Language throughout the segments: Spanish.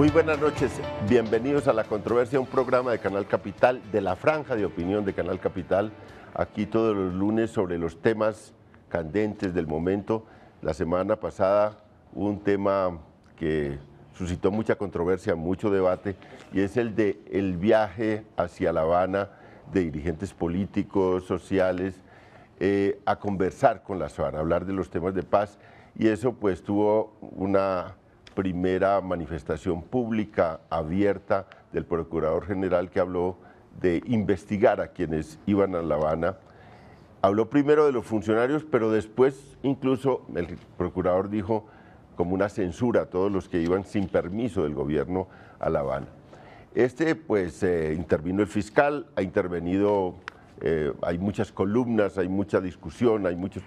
Muy buenas noches, bienvenidos a La Controversia, un programa de Canal Capital, de la franja de opinión de Canal Capital, aquí todos los lunes sobre los temas candentes del momento. La semana pasada hubo un tema que suscitó mucha controversia, mucho debate, y es el de el viaje hacia La Habana de dirigentes políticos, sociales, a conversar con las FARC, a hablar de los temas de paz, y eso pues tuvo una primera manifestación pública abierta del Procurador General, que habló de investigar a quienes iban a La Habana. Habló primero de los funcionarios, pero después incluso el Procurador dijo como una censura a todos los que iban sin permiso del gobierno a La Habana. Intervino el fiscal, ha intervenido, hay muchas columnas, hay mucha discusión, hay muchos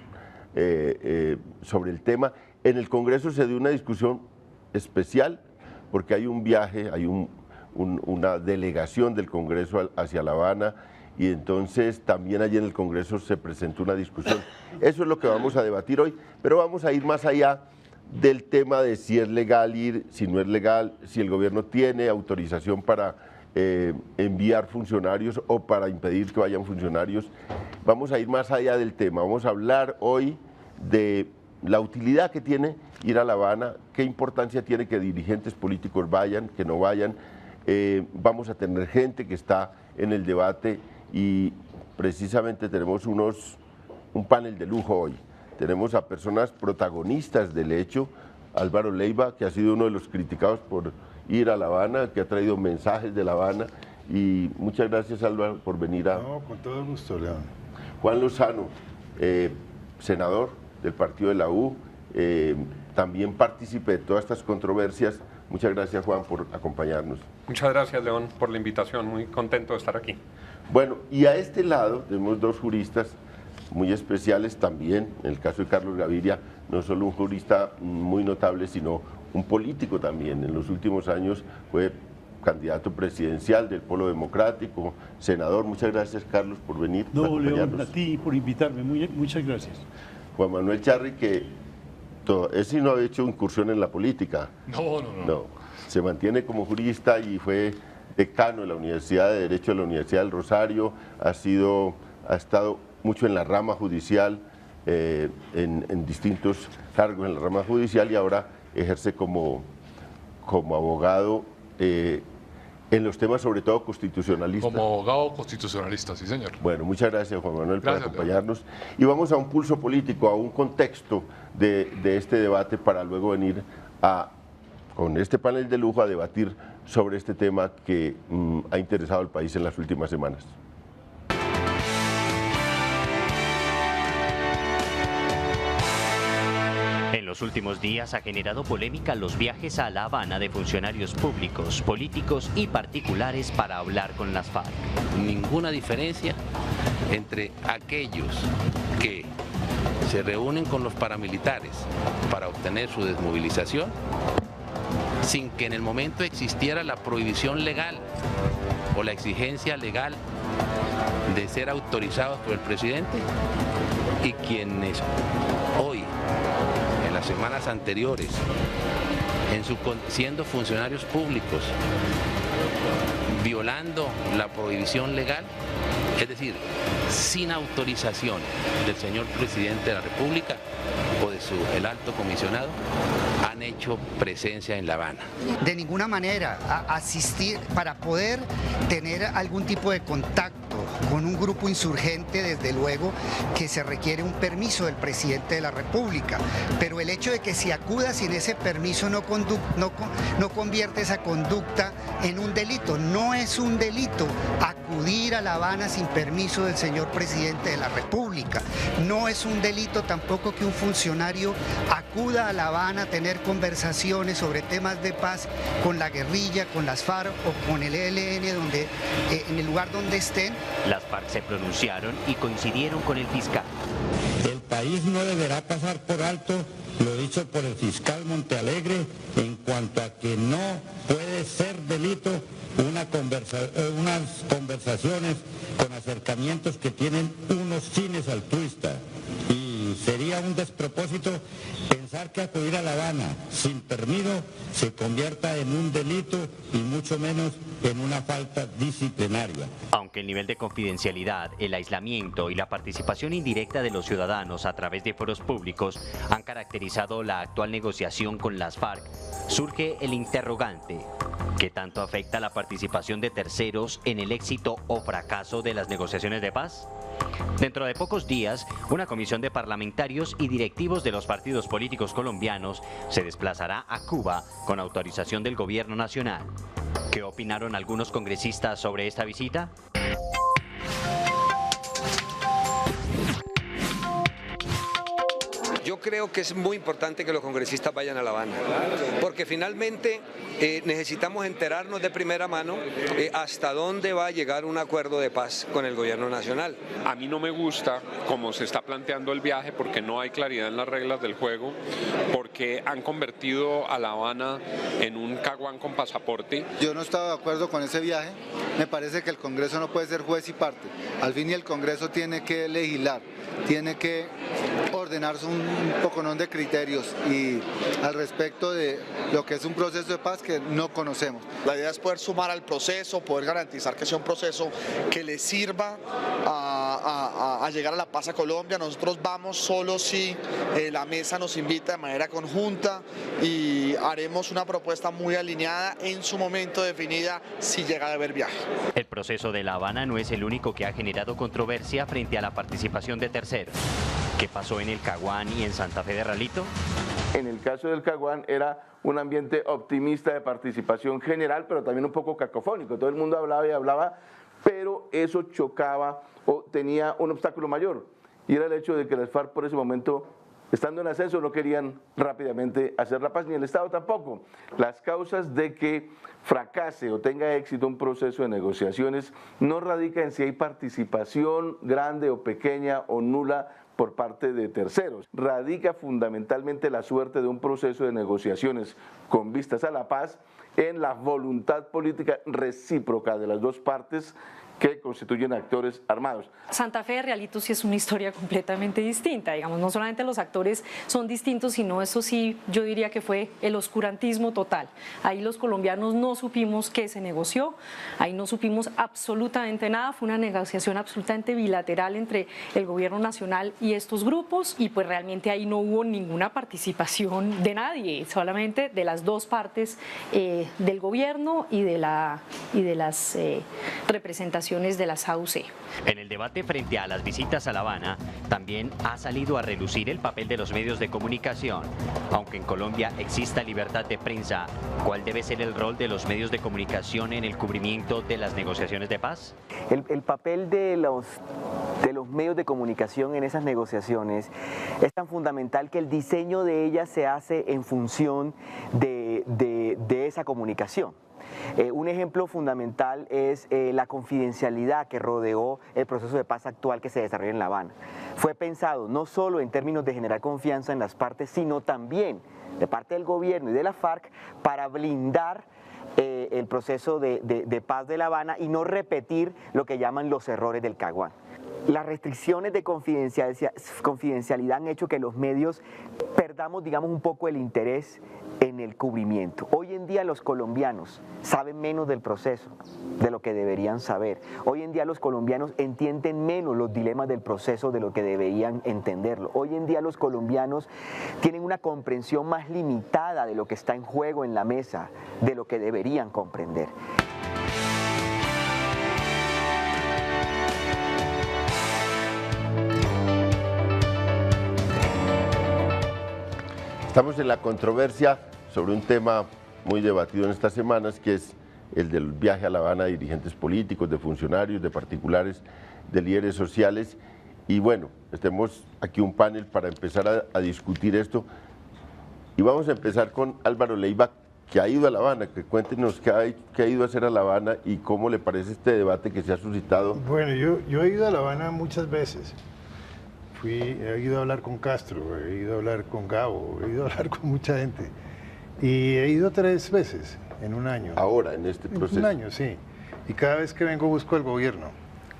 sobre el tema. En el Congreso se dio una discusión especial porque hay un viaje, hay una delegación del Congreso hacia La Habana, y entonces también allí en el Congreso se presentó una discusión. Eso es lo que vamos a debatir hoy, pero vamos a ir más allá del tema de si es legal ir, si no es legal, si el gobierno tiene autorización para enviar funcionarios o para impedir que vayan funcionarios. Vamos a ir más allá del tema, vamos a hablar hoy de la utilidad que tiene ir a La Habana, qué importancia tiene que dirigentes políticos vayan, que no vayan. Vamos a tener gente que está en el debate y precisamente tenemos un panel de lujo hoy. Tenemos a personas protagonistas del hecho, Álvaro Leiva, que ha sido uno de los criticados por ir a La Habana, que ha traído mensajes de La Habana, y muchas gracias, Álvaro, por venir a... No, con todo gusto, León. Juan Lozano, senador del partido de la U, también partícipe de todas estas controversias. Muchas gracias, Juan, por acompañarnos. Muchas gracias, León, por la invitación. Muy contento de estar aquí. Bueno, y a este lado tenemos dos juristas muy especiales también. En el caso de Carlos Gaviria, no solo un jurista muy notable, sino un político también. En los últimos años fue candidato presidencial del Polo Democrático, senador. Muchas gracias, Carlos, por venir. No, León, a ti por invitarme. Muchas gracias. Juan Manuel Charri, que ese no ha hecho incursión en la política. No, se mantiene como jurista y fue decano de la Universidad de Derecho de la Universidad del Rosario, ha estado mucho en la rama judicial, en distintos cargos en la rama judicial, y ahora ejerce como abogado en los temas sobre todo constitucionalistas. Como abogado constitucionalista, sí, señor. Bueno, muchas gracias, Juan Manuel, por acompañarnos. Y vamos a un pulso político, a un contexto de este debate, para luego venir con este panel de lujo a debatir sobre este tema que ha interesado al país en las últimas semanas. En los últimos días ha generado polémica los viajes a La Habana de funcionarios públicos, políticos y particulares para hablar con las FARC. Ninguna diferencia entre aquellos que se reúnen con los paramilitares para obtener su desmovilización sin que en el momento existiera la prohibición legal o la exigencia legal de ser autorizados por el presidente, y quienes hoy, en las semanas anteriores, siendo funcionarios públicos, violando la prohibición legal, es decir, sin autorización del señor presidente de la República o de el alto comisionado, han hecho presencia en La Habana. De ninguna manera asistir para poder tener algún tipo de contacto con un grupo insurgente, desde luego que se requiere un permiso del presidente de la República, pero el hecho de que si acuda sin ese permiso no convierte esa conducta en un delito. No es un delito acudir a La Habana sin permiso del señor presidente de la República. No es un delito tampoco que un funcionario acuda a La Habana a tener conversaciones sobre temas de paz con la guerrilla, con las FARC o con el ELN, en el lugar donde estén. Las FARC se pronunciaron y coincidieron con el fiscal. El país no deberá pasar por alto lo dicho por el fiscal Montealegre en cuanto a que no puede ser delito unas conversaciones con acercamientos que tienen unos fines altruistas, y sería un despropósito pensar Pensar que acudir a La Habana sin permiso se convierta en un delito y mucho menos en una falta disciplinaria. Aunque el nivel de confidencialidad, el aislamiento y la participación indirecta de los ciudadanos a través de foros públicos han caracterizado la actual negociación con las FARC, surge el interrogante: ¿qué tanto afecta la participación de terceros en el éxito o fracaso de las negociaciones de paz? Dentro de pocos días, una comisión de parlamentarios y directivos de los partidos políticos colombianos se desplazará a Cuba con autorización del gobierno nacional. ¿Qué opinaron algunos congresistas sobre esta visita? Yo creo que es muy importante que los congresistas vayan a La Habana, porque finalmente necesitamos enterarnos de primera mano hasta dónde va a llegar un acuerdo de paz con el gobierno nacional. A mí no me gusta cómo se está planteando el viaje porque no hay claridad en las reglas del juego, porque han convertido a La Habana en un caguán con pasaporte. Yo no estaba de acuerdo con ese viaje, me parece que el Congreso no puede ser juez y parte. Al fin y el Congreso tiene que legislar, tiene que ordenarse un poconón de criterios y al respecto de lo que es un proceso de paz que no conocemos. La idea es poder sumar al proceso, poder garantizar que sea un proceso que le sirva a llegar a la paz a Colombia. Nosotros vamos solo si la mesa nos invita de manera conjunta y haremos una propuesta muy alineada en su momento definida si llega a haber viaje. El proceso de La Habana no es el único que ha generado controversia frente a la participación de terceros. ¿Qué pasó en el Caguán y en Santa Fe de Ralito? En el caso del Caguán era un ambiente optimista de participación general, pero también un poco cacofónico. Todo el mundo hablaba y hablaba, pero eso chocaba o tenía un obstáculo mayor, y era el hecho de que las FARC por ese momento, estando en ascenso, no querían rápidamente hacer la paz, ni el Estado tampoco. Las causas de que fracase o tenga éxito un proceso de negociaciones no radica en si hay participación grande o pequeña o nula por parte de terceros. Radica fundamentalmente la suerte de un proceso de negociaciones con vistas a la paz en la voluntad política recíproca de las dos partes que constituyen actores armados. Santa Fe de Ralito sí es una historia completamente distinta, digamos, no solamente los actores son distintos, sino eso sí, yo diría que fue el oscurantismo total. Ahí los colombianos no supimos qué se negoció, ahí no supimos absolutamente nada, fue una negociación absolutamente bilateral entre el gobierno nacional y estos grupos, y pues realmente ahí no hubo ninguna participación de nadie, solamente de las dos partes del gobierno y de las representaciones de las AUC. En el debate frente a las visitas a La Habana, también ha salido a relucir el papel de los medios de comunicación. Aunque en Colombia exista libertad de prensa, ¿cuál debe ser el rol de los medios de comunicación en el cubrimiento de las negociaciones de paz? El papel de los medios de comunicación en esas negociaciones es tan fundamental que el diseño de ellas se hace en función de esa comunicación. Un ejemplo fundamental es la confidencialidad que rodeó el proceso de paz actual que se desarrolla en La Habana. Fue pensado no solo en términos de generar confianza en las partes, sino también de parte del gobierno y de la FARC para blindar el proceso de paz de La Habana y no repetir lo que llaman los errores del Caguán. Las restricciones de confidencialidad han hecho que los medios perdamos, digamos, un poco el interés en el cubrimiento. Hoy en día los colombianos saben menos del proceso de lo que deberían saber. Hoy en día los colombianos entienden menos los dilemas del proceso de lo que deberían entenderlo. Hoy en día los colombianos tienen una comprensión más limitada de lo que está en juego en la mesa, de lo que deberían comprender. Estamos en la controversia sobre un tema muy debatido en estas semanas, que es el del viaje a La Habana de dirigentes políticos, de funcionarios, de particulares, de líderes sociales. Y bueno, tenemos aquí un panel para empezar a discutir esto. Y vamos a empezar con Álvaro Leiva, que ha ido a La Habana, que cuéntenos qué ha ido a hacer a La Habana y cómo le parece este debate que se ha suscitado. Bueno, yo he ido a La Habana muchas veces. He ido a hablar con Castro, he ido a hablar con Gabo, he ido a hablar con mucha gente. Y he ido 3 veces en un año. Ahora, en este proceso. En un año, sí. Y cada vez que vengo busco al gobierno,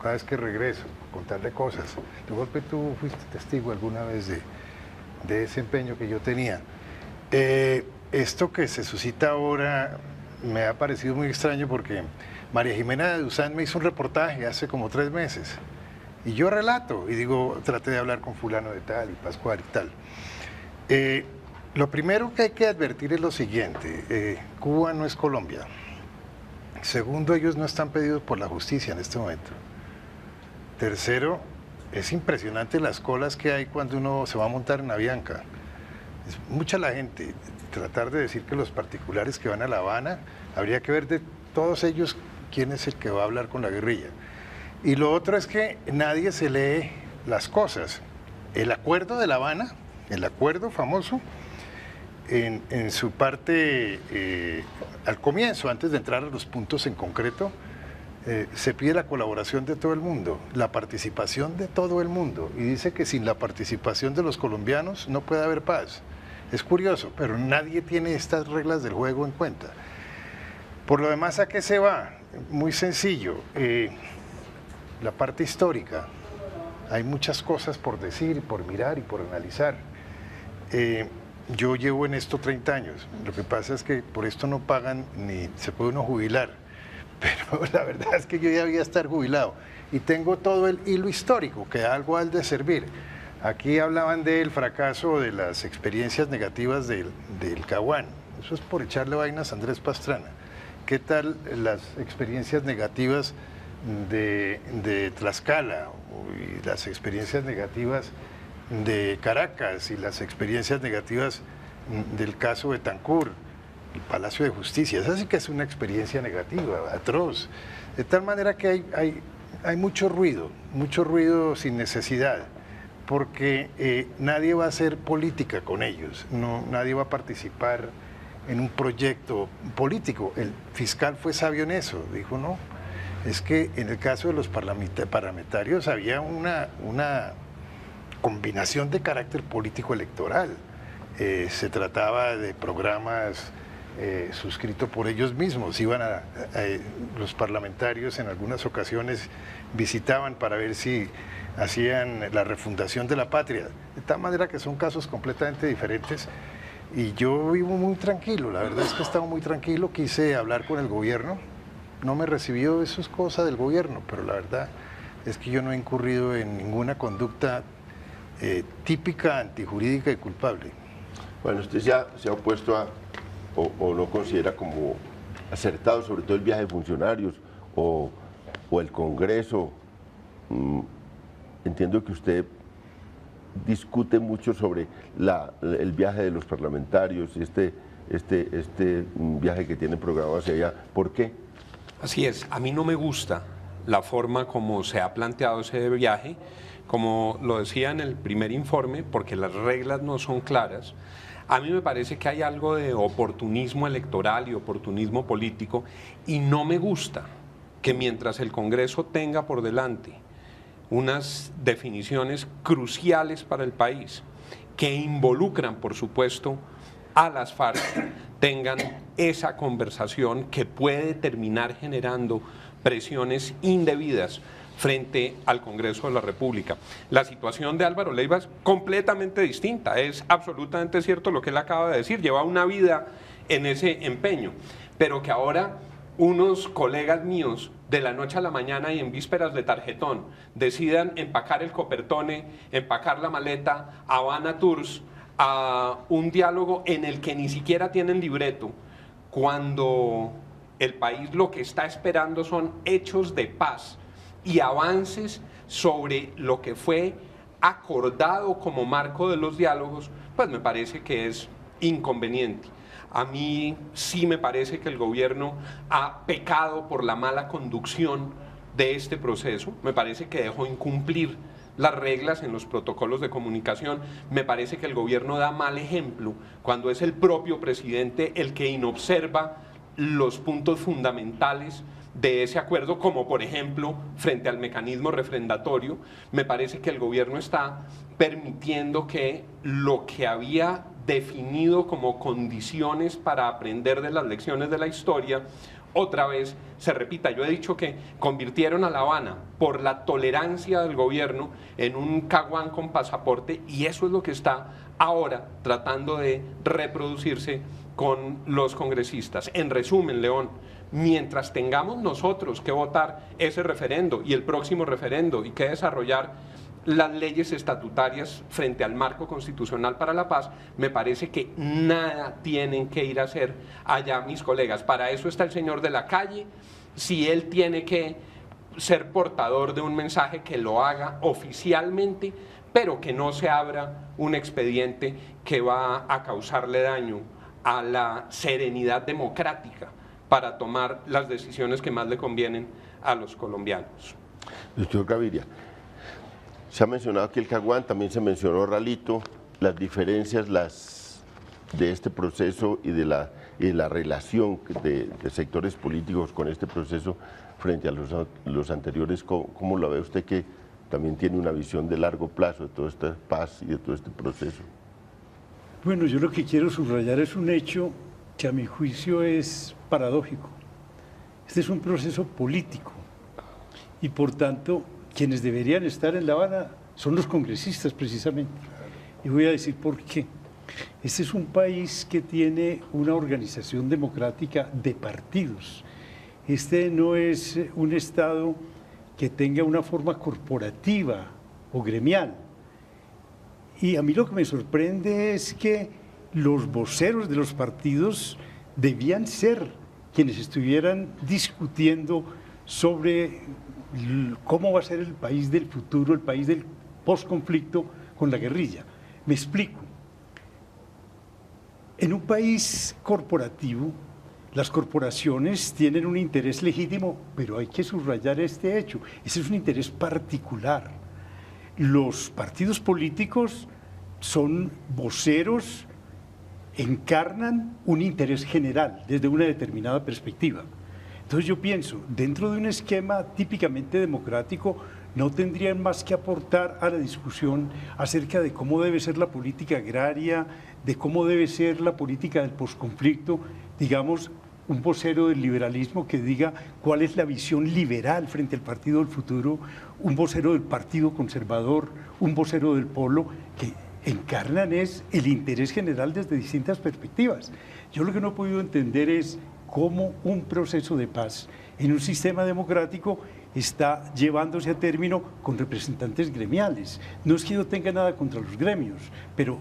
cada vez que regreso, contarle cosas. De golpe tú fuiste testigo alguna vez de ese empeño que yo tenía. Esto que se suscita ahora me ha parecido muy extraño porque María Jimena de Duzán me hizo un reportaje hace como 3 meses y yo relato y digo, traté de hablar con fulano de tal y Pascual y tal. Lo primero que hay que advertir es lo siguiente, Cuba no es Colombia. Segundo, ellos no están pedidos por la justicia en este momento. Tercero, es impresionante las colas que hay cuando uno se va a montar en Avianca. Es mucha la gente. Tratar de decir que los particulares que van a La Habana, habría que ver de todos ellos quién es el que va a hablar con la guerrilla. Y lo otro es que nadie se lee las cosas. El acuerdo de La Habana, el acuerdo famoso, en su parte, al comienzo, antes de entrar a los puntos en concreto, se pide la colaboración de todo el mundo, la participación de todo el mundo, y dice que sin la participación de los colombianos no puede haber paz. Es curioso, pero nadie tiene estas reglas del juego en cuenta. Por lo demás, ¿a qué se va? Muy sencillo, la parte histórica. Hay muchas cosas por decir, por mirar y por analizar. Yo llevo en esto 30 años, lo que pasa es que por esto no pagan ni se puede uno jubilar, pero la verdad es que yo ya debía estar jubilado y tengo todo el hilo histórico, que algo ha de servir. Aquí hablaban del fracaso de las experiencias negativas del Caguán, eso es por echarle vainas a Andrés Pastrana. ¿Qué tal las experiencias negativas de Tlaxcala y las experiencias negativas de Caracas y las experiencias negativas del caso Betancur, el Palacio de Justicia? Esa sí que es una experiencia negativa, atroz. De tal manera que hay mucho ruido sin necesidad, porque nadie va a hacer política con ellos, nadie va a participar en un proyecto político. El fiscal fue sabio en eso, dijo no, es que en el caso de los parlamentarios había una combinación de carácter político electoral. Se trataba de programas suscritos por ellos mismos. Iban los parlamentarios en algunas ocasiones visitaban para ver si hacían la refundación de la patria. De tal manera que son casos completamente diferentes. Y yo vivo muy tranquilo, la verdad es que he estado muy tranquilo. Quise hablar con el gobierno, no me recibió, eso es cosa del gobierno, pero la verdad es que yo no he incurrido en ninguna conducta típica, antijurídica y culpable. Bueno, usted se ha opuesto a, o no considera como acertado, sobre todo el viaje de funcionarios o el Congreso. Entiendo que usted discute mucho sobre el viaje de los parlamentarios y este viaje que tienen programado hacia allá. ¿Por qué? Así es, a mí no me gusta la forma como se ha planteado ese viaje, como lo decía en el primer informe, porque las reglas no son claras. A mí me parece que hay algo de oportunismo electoral y oportunismo político, y no me gusta que mientras el Congreso tenga por delante unas definiciones cruciales para el país, que involucran, por supuesto, a las FARC, tengan esa conversación que puede terminar generando presiones indebidas frente al Congreso de la República. La situación de Álvaro Leiva es completamente distinta, es absolutamente cierto lo que él acaba de decir, lleva una vida en ese empeño, pero que ahora unos colegas míos de la noche a la mañana y en vísperas de tarjetón decidan empacar el copertone, empacar la maleta, Habana Tours, a un diálogo en el que ni siquiera tienen libreto, cuando el país lo que está esperando son hechos de paz y avances sobre lo que fue acordado como marco de los diálogos, pues me parece que es inconveniente. A mí sí me parece que el gobierno ha pecado por la mala conducción de este proceso, me parece que dejó incumplir las reglas en los protocolos de comunicación, me parece que el gobierno da mal ejemplo cuando es el propio presidente el que inobserva los puntos fundamentales de ese acuerdo, como por ejemplo frente al mecanismo refrendatorio. Me parece que el gobierno está permitiendo que lo que había definido como condiciones para aprender de las lecciones de la historia, otra vez se repita. Yo he dicho que convirtieron a La Habana por la tolerancia del gobierno en un caguán con pasaporte, y eso es lo que está ahora tratando de reproducirse con los congresistas. En resumen, León, mientras tengamos nosotros que votar ese referendo y el próximo referendo y que desarrollar las leyes estatutarias frente al marco constitucional para la paz, me parece que nada tienen que ir a hacer allá mis colegas. Para eso está el señor de la calle. Si él tiene que ser portador de un mensaje, que lo haga oficialmente, pero que no se abra un expediente que va a causarle daño a la serenidad democrática para tomar las decisiones que más le convienen a los colombianos. Doctor Gaviria, se ha mencionado aquí el caguán, también se mencionó Ralito, las diferencias de este proceso y de la relación de sectores políticos con este proceso frente a los anteriores. ¿Cómo lo ve usted, que también tiene una visión de largo plazo de toda esta paz y de todo este proceso? Bueno, yo lo que quiero subrayar es un hecho que a mi juicio es paradójico. Este es un proceso político y por tanto quienes deberían estar en La Habana son los congresistas precisamente. Y voy a decir por qué. Este es un país que tiene una organización democrática de partidos. Este no es un Estado que tenga una forma corporativa o gremial. Y a mí lo que me sorprende es que los voceros de los partidos debían ser quienes estuvieran discutiendo sobre cómo va a ser el país del futuro, el país del posconflicto con la guerrilla. Me explico. En un país corporativo, las corporaciones tienen un interés legítimo, pero hay que subrayar este hecho. Ese es un interés particular. Los partidos políticos son voceros, encarnan un interés general desde una determinada perspectiva. Entonces yo pienso, dentro de un esquema típicamente democrático, no tendrían más que aportar a la discusión acerca de cómo debe ser la política agraria, de cómo debe ser la política del posconflicto, digamos, un vocero del liberalismo que diga cuál es la visión liberal frente al Partido del Futuro, un vocero del Partido Conservador, un vocero del Polo, que encarnan es el interés general desde distintas perspectivas. Yo lo que no he podido entender es cómo un proceso de paz en un sistema democrático está llevándose a término con representantes gremiales. No es que yo tenga nada contra los gremios, pero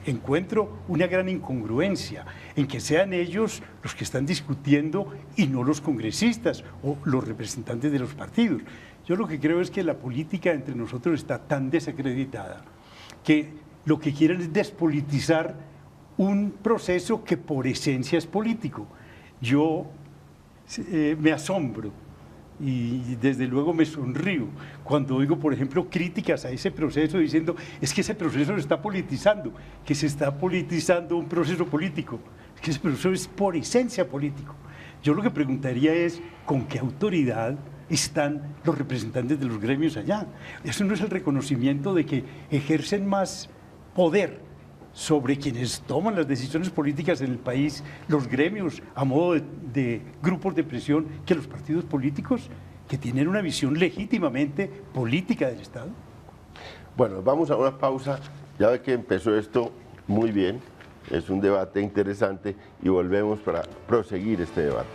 encuentro una gran incongruencia en que sean ellos los que están discutiendo y no los congresistas o los representantes de los partidos. Yo lo que creo es que la política entre nosotros está tan desacreditada que lo que quieren es despolitizar un proceso que por esencia es político. Yo me asombro y desde luego me sonrío cuando oigo, por ejemplo, críticas a ese proceso diciendo es que ese proceso se está politizando, que se está politizando un proceso político, es que ese proceso es por esencia político. Yo lo que preguntaría es ¿con qué autoridad están los representantes de los gremios allá? Eso no es el reconocimiento de que ejercen más poder sobre quienes toman las decisiones políticas en el país, los gremios a modo de grupos de presión, que los partidos políticos que tienen una visión legítimamente política del Estado. Bueno, vamos a una pausa. Ya ve que empezó esto muy bien, es un debate interesante y volvemos para proseguir este debate.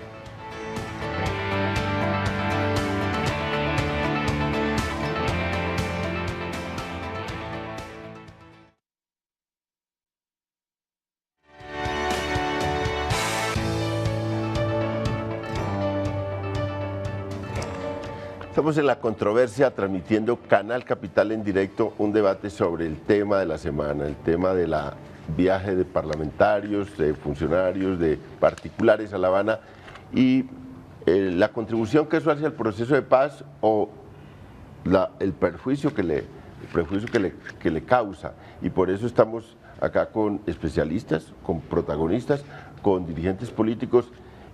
Estamos en La Controversia, transmitiendo Canal Capital en directo, un debate sobre el tema de la semana, el tema de la viaje de parlamentarios, de funcionarios, de particulares a La Habana y la contribución que eso hace al proceso de paz o el perjuicio que le causa. Y por eso estamos acá con especialistas, con protagonistas, con dirigentes políticos.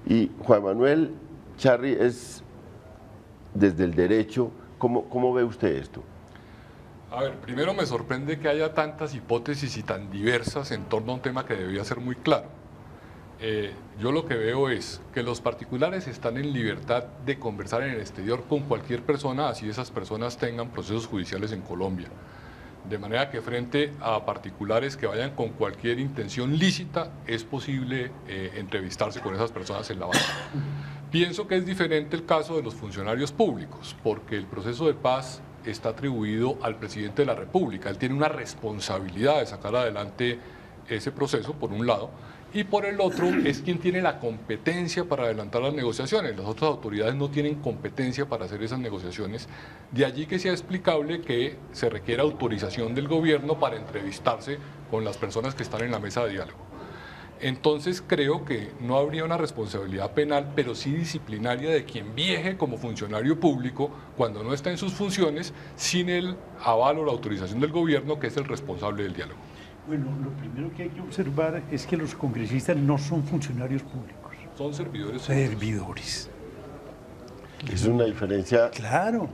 Y Juan Manuel Charri es desde el derecho. ¿Cómo ve usted esto? A ver, primero me sorprende que haya tantas hipótesis y tan diversas en torno a un tema que debía ser muy claro. yo lo que veo es que los particulares están en libertad de conversar en el exterior con cualquier persona, así esas personas tengan procesos judiciales en Colombia. De manera que frente a particulares que vayan con cualquier intención lícita, es posible entrevistarse con esas personas en La Habana. Pienso que es diferente el caso de los funcionarios públicos, porque el proceso de paz está atribuido al presidente de la República. Él tiene una responsabilidad de sacar adelante ese proceso, por un lado, y por el otro es quien tiene la competencia para adelantar las negociaciones. Las otras autoridades no tienen competencia para hacer esas negociaciones. De allí que sea explicable que se requiera autorización del gobierno para entrevistarse con las personas que están en la mesa de diálogo. Entonces creo que no habría una responsabilidad penal, pero sí disciplinaria de quien viaje como funcionario público cuando no está en sus funciones, sin el aval o la autorización del gobierno, que es el responsable del diálogo. Bueno, lo primero que hay que observar es que los congresistas no son funcionarios públicos. Son servidores. Servidores. Es una diferencia. Claro,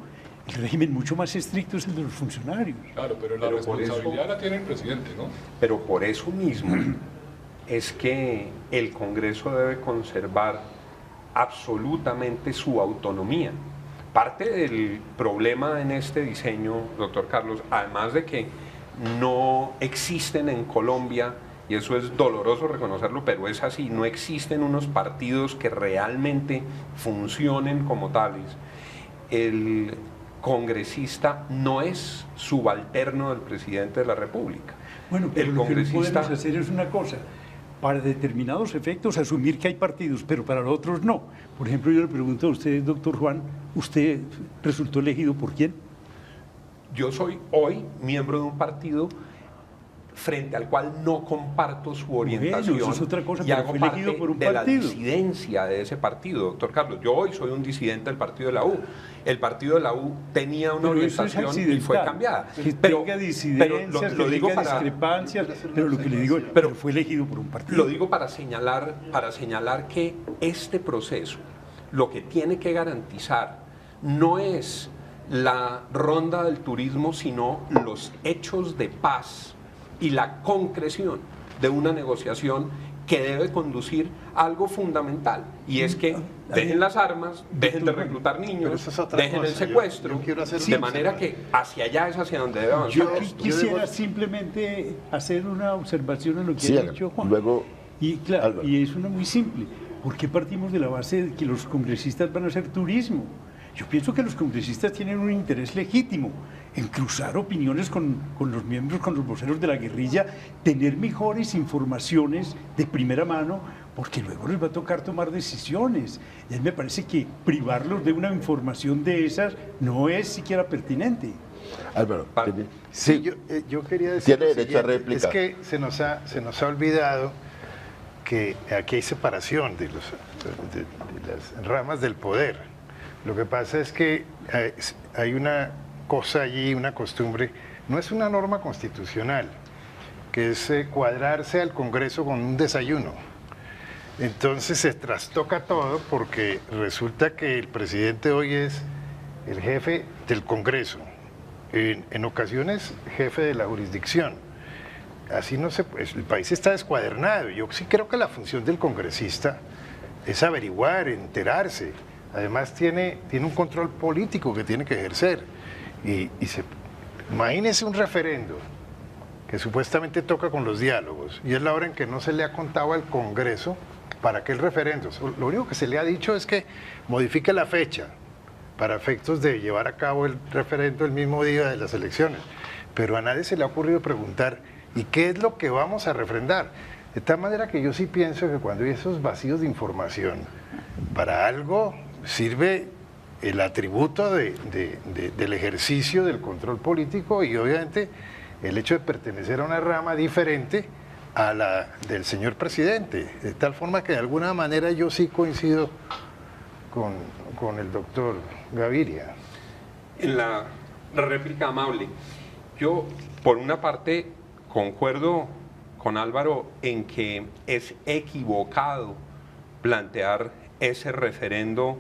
el régimen mucho más estricto es el de los funcionarios. Claro, pero la responsabilidad la tiene el presidente, ¿no? Pero por eso mismo es que el Congreso debe conservar absolutamente su autonomía. Parte del problema en este diseño, doctor Carlos, además de que no existen en Colombia, y eso es doloroso reconocerlo, pero es así, no existen unos partidos que realmente funcionen como tales. El congresista no es subalterno del presidente de la República. Bueno, pero lo que no podemos hacer es una cosa, para determinados efectos asumir que hay partidos, pero para los otros no. Por ejemplo, yo le pregunto a usted, doctor Juan, ¿usted resultó elegido por quién? Yo soy hoy miembro de un partido frente al cual no comparto su orientación. Bueno, eso es otra cosa, y pero hago fue parte elegido por un de partido. la disidencia de ese partido, doctor Carlos. Yo hoy soy un disidente del partido de la U. El partido de la U tenía una orientación y fue cambiada. Que tenga disidencias, lo digo para discrepancias, pero lo que le digo, pero fue elegido por un partido. Lo digo para señalar que este proceso lo que tiene que garantizar no es la ronda del turismo, sino los hechos de paz y la concreción de una negociación que debe conducir a algo fundamental, y es que dejen las armas, dejen de reclutar niños, dejen el secuestro, de manera que hacia allá es hacia donde debe avanzar. Yo quisiera simplemente hacer una observación en lo que ha dicho Juan. Luego, y claro, y es una muy simple. ¿Por qué partimos de la base de que los congresistas van a hacer turismo? Yo pienso que los congresistas tienen un interés legítimo en cruzar opiniones con los miembros, con los voceros de la guerrilla, tener mejores informaciones de primera mano, porque luego les va a tocar tomar decisiones. Y a mí me parece que privarlos de una información de esas no es siquiera pertinente. Álvaro, sí, yo quería decir tiene derecho a réplica. Es que se nos ha olvidado que aquí hay separación de las ramas del poder. Lo que pasa es que hay una cosa allí, una costumbre, no es una norma constitucional, que es cuadrarse al Congreso con un desayuno. Entonces se trastoca todo porque resulta que el presidente hoy es el jefe del Congreso, en ocasiones jefe de la jurisdicción. Así no se, pues, el país está descuadernado. Yo sí creo que la función del congresista es averiguar, enterarse. Además tiene un control político que tiene que ejercer. Imagínese un referendo que supuestamente toca con los diálogos y es la hora en que no se le ha contado al Congreso para qué el referendo. Lo único que se le ha dicho es que modifique la fecha para efectos de llevar a cabo el referendo el mismo día de las elecciones. Pero a nadie se le ha ocurrido preguntar ¿y qué es lo que vamos a refrendar? De tal manera que yo sí pienso que cuando hay esos vacíos de información, para algo sirve el atributo del ejercicio del control político y obviamente el hecho de pertenecer a una rama diferente a la del señor presidente. De tal forma que de alguna manera yo sí coincido con el doctor Gaviria. En la réplica amable, yo por una parte concuerdo con Álvaro en que es equivocado plantear ese referendo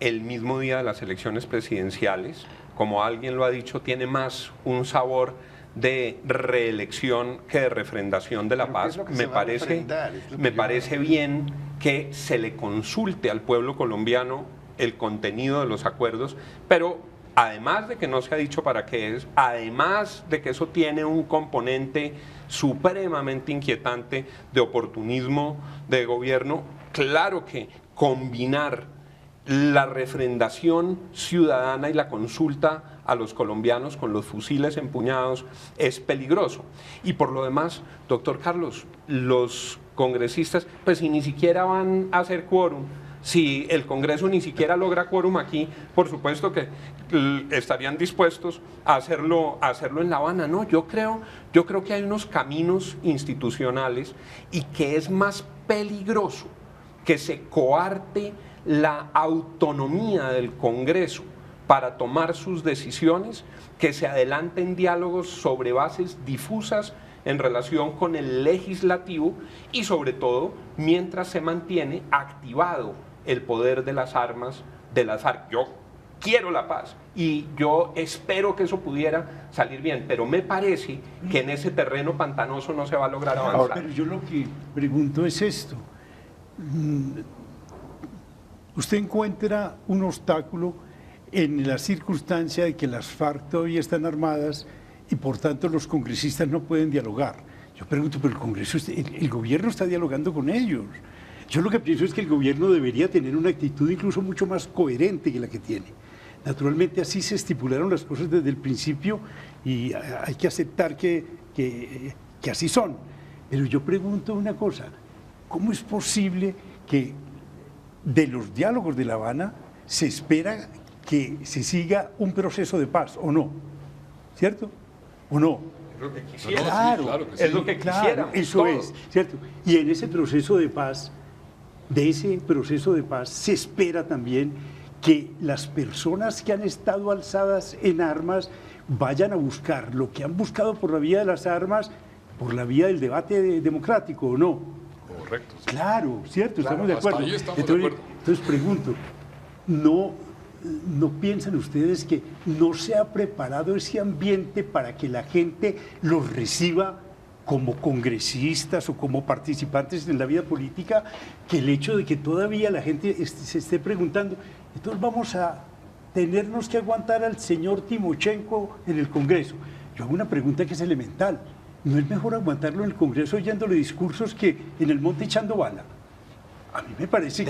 el mismo día de las elecciones presidenciales. Como alguien lo ha dicho, tiene más un sabor de reelección que de refrendación de la paz. Me parece bien que se le consulte al pueblo colombiano el contenido de los acuerdos, pero además de que no se ha dicho para qué es, además de que eso tiene un componente supremamente inquietante de oportunismo de gobierno, claro que combinar la refrendación ciudadana y la consulta a los colombianos con los fusiles empuñados es peligroso. Y por lo demás, doctor Carlos, los congresistas, pues si ni siquiera van a hacer quórum, si el Congreso ni siquiera logra quórum aquí, por supuesto que estarían dispuestos a hacerlo en La Habana. No, yo creo que hay unos caminos institucionales y que es más peligroso que se coarte la autonomía del Congreso para tomar sus decisiones, que se adelanten diálogos sobre bases difusas en relación con el legislativo y sobre todo mientras se mantiene activado el poder de las armas de las FARC. Yo quiero la paz y yo espero que eso pudiera salir bien, pero me parece que en ese terreno pantanoso no se va a lograr avanzar. Ahora, pero yo lo que pregunto es esto. ¿Usted encuentra un obstáculo en la circunstancia de que las FARC todavía están armadas y por tanto los congresistas no pueden dialogar? Yo pregunto, pero el Congreso, el gobierno está dialogando con ellos. Yo lo que pienso es que el gobierno debería tener una actitud incluso mucho más coherente que la que tiene. Naturalmente así se estipularon las cosas desde el principio y hay que aceptar que así son. Pero yo pregunto una cosa, ¿cómo es posible que de los diálogos de La Habana se espera que se siga un proceso de paz o no? ¿Cierto? ¿O no? Es lo que quisiera. Claro, sí, claro que sí. Es lo que quisiera. Eso todos. Es, ¿cierto? Y en ese proceso de paz, se espera también que las personas que han estado alzadas en armas vayan a buscar lo que han buscado por la vía de las armas, por la vía del debate democrático, ¿o no? Correcto. Sí. Claro, ¿cierto? Claro, estamos de acuerdo. Entonces pregunto, ¿no piensan ustedes que no se ha preparado ese ambiente para que la gente los reciba como congresistas o como participantes en la vida política, que el hecho de que todavía la gente se esté preguntando, entonces vamos a tenernos que aguantar al señor Timochenko en el Congreso? Yo hago una pregunta que es elemental. ¿No es mejor aguantarlo en el Congreso oyéndole discursos que en el monte echando bala? A mí me parece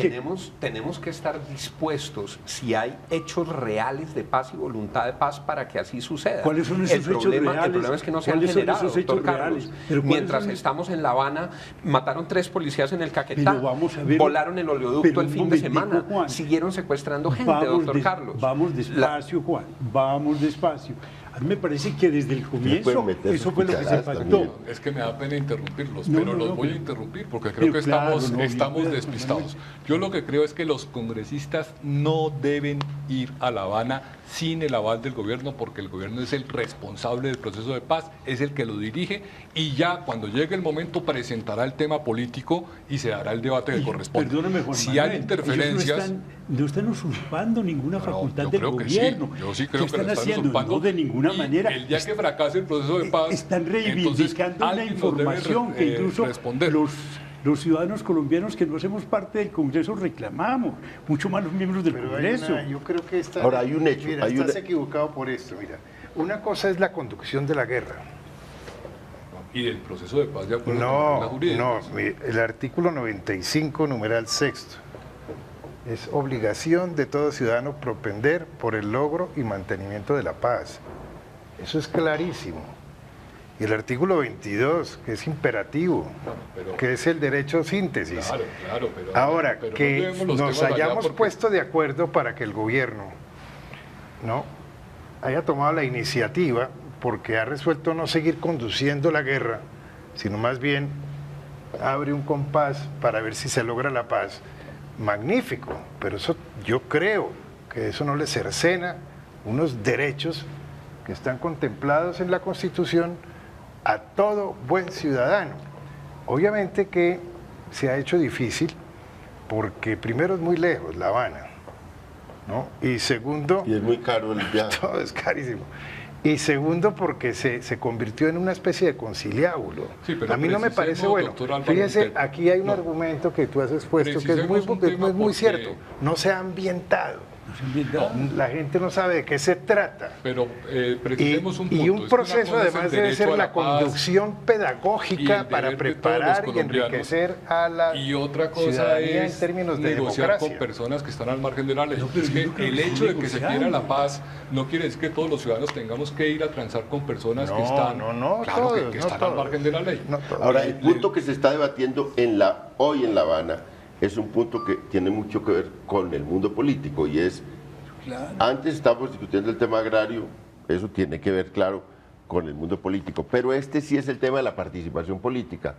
tenemos que estar dispuestos, si hay hechos reales de paz y voluntad de paz, para que así suceda. ¿Cuáles son esos hechos reales? El problema es que no se han generado, doctor Carlos. Mientras estamos en La Habana, mataron 3 policías en el Caquetá, volaron el oleoducto el fin de semana, Juan, siguieron secuestrando gente, doctor Carlos. Vamos despacio, Juan, vamos despacio. A mí me parece que desde el comienzo eso fue lo que se pactó. Es que me da pena interrumpirlos, pero los voy a interrumpir porque creo que estamos despistados. Yo lo que creo es que los congresistas no deben ir a La Habana sin el aval del gobierno, porque el gobierno es el responsable del proceso de paz, es el que lo dirige, y ya cuando llegue el momento presentará el tema político y se hará el debate que corresponde. Perdóname, Juan si Manuel, hay interferencias... No están usurpando ninguna facultad del gobierno. Sí. Yo sí creo que lo están haciendo? usurpando. No, de ninguna manera. El día que fracase el proceso de paz... Están reivindicando una información que incluso los ciudadanos colombianos que no hacemos parte del Congreso reclamamos, mucho más los miembros del Congreso. Yo creo que ahora hay un hecho. Mira, estás equivocado por esto. Mira, una cosa es la conducción de la guerra. Y del proceso de paz de acuerdo con la jurídica. No, el artículo 95, numeral 6, es obligación de todo ciudadano propender por el logro y mantenimiento de la paz. Eso es clarísimo. Y el artículo 22, que es imperativo, que es el derecho a síntesis. Claro, pero ahora, pero que nos hayamos puesto de acuerdo para que el gobierno haya tomado la iniciativa, porque ha resuelto no seguir conduciendo la guerra, sino más bien abre un compás para ver si se logra la paz. Magnífico, pero eso yo creo que eso no le cercena unos derechos que están contemplados en la Constitución a todo buen ciudadano. Obviamente que se ha hecho difícil porque primero es muy lejos La Habana, ¿no? Y segundo... Y es muy caro el viaje. Todo es carísimo. Y segundo, porque se convirtió en una especie de conciliábulo. Sí, a mí no me parece bueno. Fíjese, aquí hay un argumento que tú has expuesto que es muy cierto. No se ha ambientado. La gente no sabe de qué se trata. Pero precisemos un punto. Y un proceso además debe ser la conducción pedagógica para preparar y enriquecer a la ciudadanía. Y otra cosa es en términos de negociar democracia con personas que están al margen de la ley. Es que el hecho de que se quiera la paz no quiere decir que todos los ciudadanos tengamos que ir a transar con personas que están, que están al margen de la ley. Ahora, el punto que se está debatiendo hoy en La Habana es un punto que tiene mucho que ver con el mundo político y es, antes estábamos discutiendo el tema agrario, eso tiene que ver, claro, con el mundo político, pero este sí es el tema de la participación política.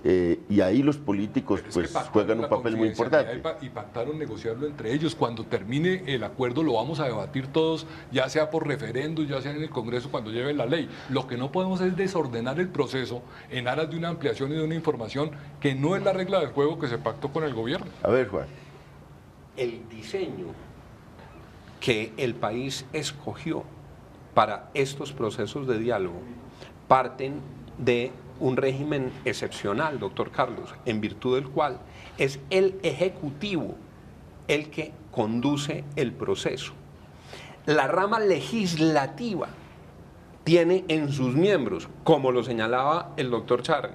Y ahí los políticos pues juegan un papel muy importante. Y pactaron negociarlo entre ellos. Cuando termine el acuerdo lo vamos a debatir todos, ya sea por referendo, ya sea en el Congreso cuando lleven la ley. Lo que no podemos es desordenar el proceso en aras de una ampliación y de una información que no es la regla del juego que se pactó con el gobierno. A ver, Juan. El diseño que el país escogió para estos procesos de diálogo parten de un régimen excepcional, doctor Carlos, en virtud del cual es el Ejecutivo el que conduce el proceso. La rama legislativa tiene en sus miembros, como lo señalaba el doctor Charri,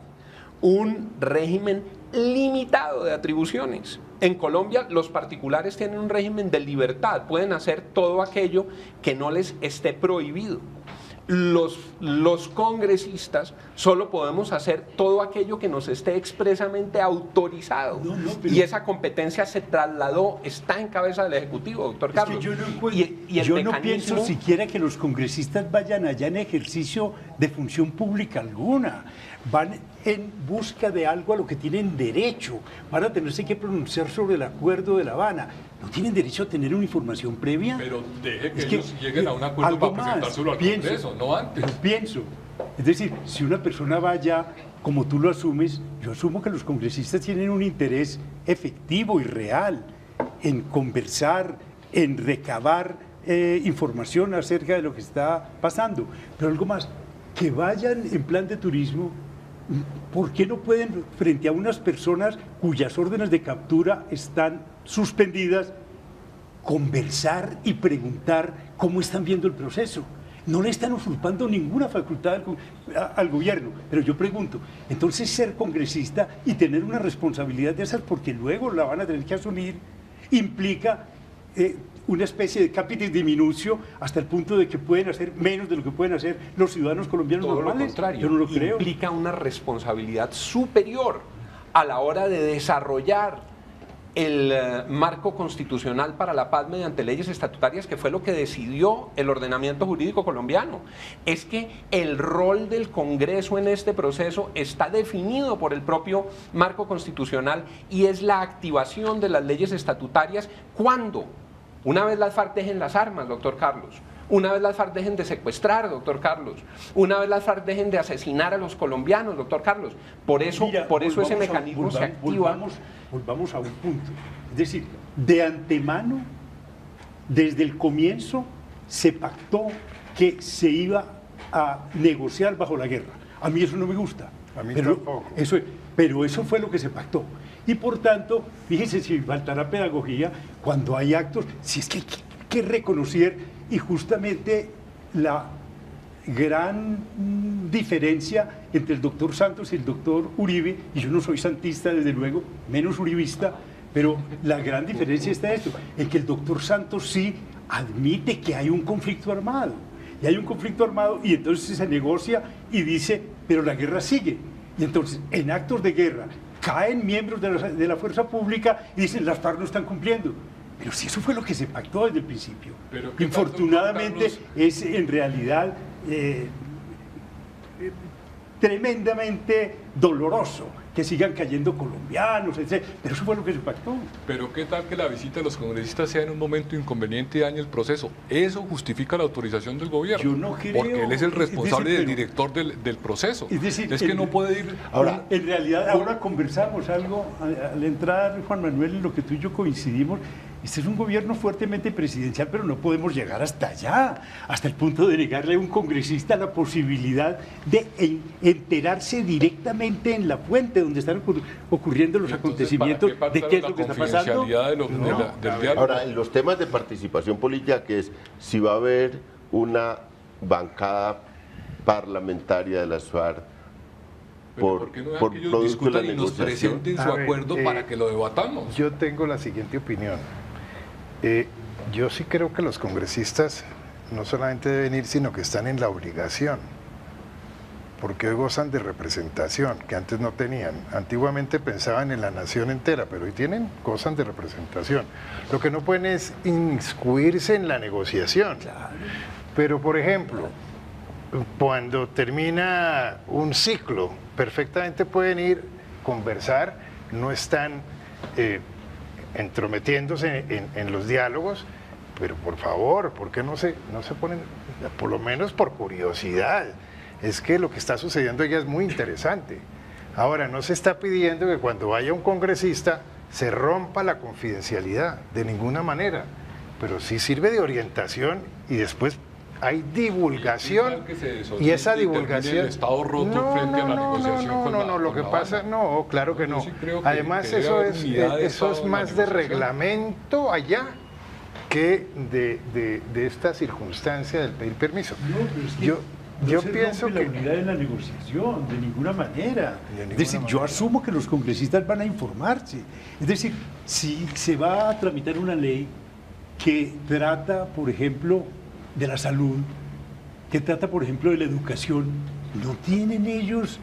un régimen limitado de atribuciones. En Colombia los particulares tienen un régimen de libertad, pueden hacer todo aquello que no les esté prohibido. Los congresistas solo podemos hacer todo aquello que nos esté expresamente autorizado. Y esa competencia se trasladó, está en cabeza del Ejecutivo, doctor Carlos. Yo no pienso siquiera que los congresistas vayan allá en ejercicio de función pública alguna. Van en busca de algo a lo que tienen derecho. Van a tenerse que pronunciar sobre el acuerdo de La Habana. ¿No tienen derecho a tener una información previa? Pero deje que ellos lleguen a un acuerdo para presentárselo al Congreso, no antes. Pero pienso, es decir, si una persona va allá, como tú lo asumes, yo asumo que los congresistas tienen un interés efectivo y real en conversar, en recabar información acerca de lo que está pasando. Pero algo más, que vayan en plan de turismo. ¿Por qué no pueden, frente a unas personas cuyas órdenes de captura están suspendidas, conversar y preguntar cómo están viendo el proceso? No le están usurpando ninguna facultad al gobierno, pero yo pregunto, entonces ser congresista y tener una responsabilidad de esas, porque luego la van a tener que asumir, implica una especie de capitis diminucio hasta el punto de que pueden hacer menos de lo que pueden hacer los ciudadanos colombianos normales. Todo lo contrario, yo no lo creo. Implica una responsabilidad superior a la hora de desarrollar el marco constitucional para la paz mediante leyes estatutarias, que fue lo que decidió el ordenamiento jurídico colombiano. Es que el rol del Congreso en este proceso está definido por el propio marco constitucional y es la activación de las leyes estatutarias cuando, una vez las FARC dejen las armas, doctor Carlos, una vez las FARC dejen de secuestrar, doctor Carlos, una vez las FARC dejen de asesinar a los colombianos, doctor Carlos. Por eso, ese mecanismo se activa. Volvamos a un punto. Es decir, de antemano, desde el comienzo, se pactó que se iba a negociar bajo la guerra. A mí eso no me gusta. A mí tampoco. Pero eso fue lo que se pactó. Y por tanto, fíjense si faltará pedagogía cuando hay actos, si es que hay que reconocer, y justamente la gran diferencia entre el doctor Santos y el doctor Uribe, y yo no soy santista desde luego, menos uribista, pero la gran diferencia está en esto, en que el doctor Santos sí admite que hay un conflicto armado, y hay un conflicto armado, y entonces se negocia y dice, pero la guerra sigue, y entonces en actos de guerra caen miembros de la fuerza pública y dicen, las FARC no están cumpliendo. Pero si eso fue lo que se pactó desde el principio. Infortunadamente es en realidad tremendamente doloroso que sigan cayendo colombianos, etc. Pero eso fue lo que se pactó. Pero qué tal que la visita de los congresistas sea en un momento inconveniente y dañe el proceso. Eso justifica la autorización del gobierno. Yo no creo. Porque él es el responsable del director del proceso. Es decir, que no puede ir. Ahora, en realidad, ahora conversamos algo al entrar, Juan Manuel, en lo que tú y yo coincidimos, Este es un gobierno fuertemente presidencial, pero no podemos llegar hasta allá, hasta el punto de negarle a un congresista la posibilidad de enterarse directamente en la fuente donde están ocurriendo los acontecimientos de qué es lo que está pasando. Ahora, en los temas de participación política, que es si va a haber una bancada parlamentaria de las FARC por ellos producto discutan de la y nos negociación. presenten su acuerdo para que lo debatamos. Yo tengo la siguiente opinión. Yo sí creo que los congresistas no solamente deben ir, sino que están en la obligación, porque hoy gozan de representación, que antes no tenían. Antiguamente pensaban en la nación entera, pero hoy gozan de representación. Lo que no pueden es inmiscuirse en la negociación. Pero, por ejemplo, cuando termina un ciclo, perfectamente pueden ir, conversar, no están entrometiéndose en los diálogos, pero por favor, ¿por qué no se ponen, por lo menos por curiosidad? Es que lo que está sucediendo ya es muy interesante. Ahora, no se está pidiendo que cuando vaya un congresista se rompa la confidencialidad, de ninguna manera, pero sí sirve de orientación y después hay divulgación y esa divulgación el Estado roto frente a la negociación lo que pasa, no, claro que no. Además eso es más de reglamento allá que de esta circunstancia del pedir permiso. Yo pienso que la unidad de la negociación, de ninguna manera. Es decir, yo asumo que los congresistas van a informarse. Es decir, si se va a tramitar una ley que trata, por ejemplo, de la salud, que trata, por ejemplo, de la educación, no tienen ellos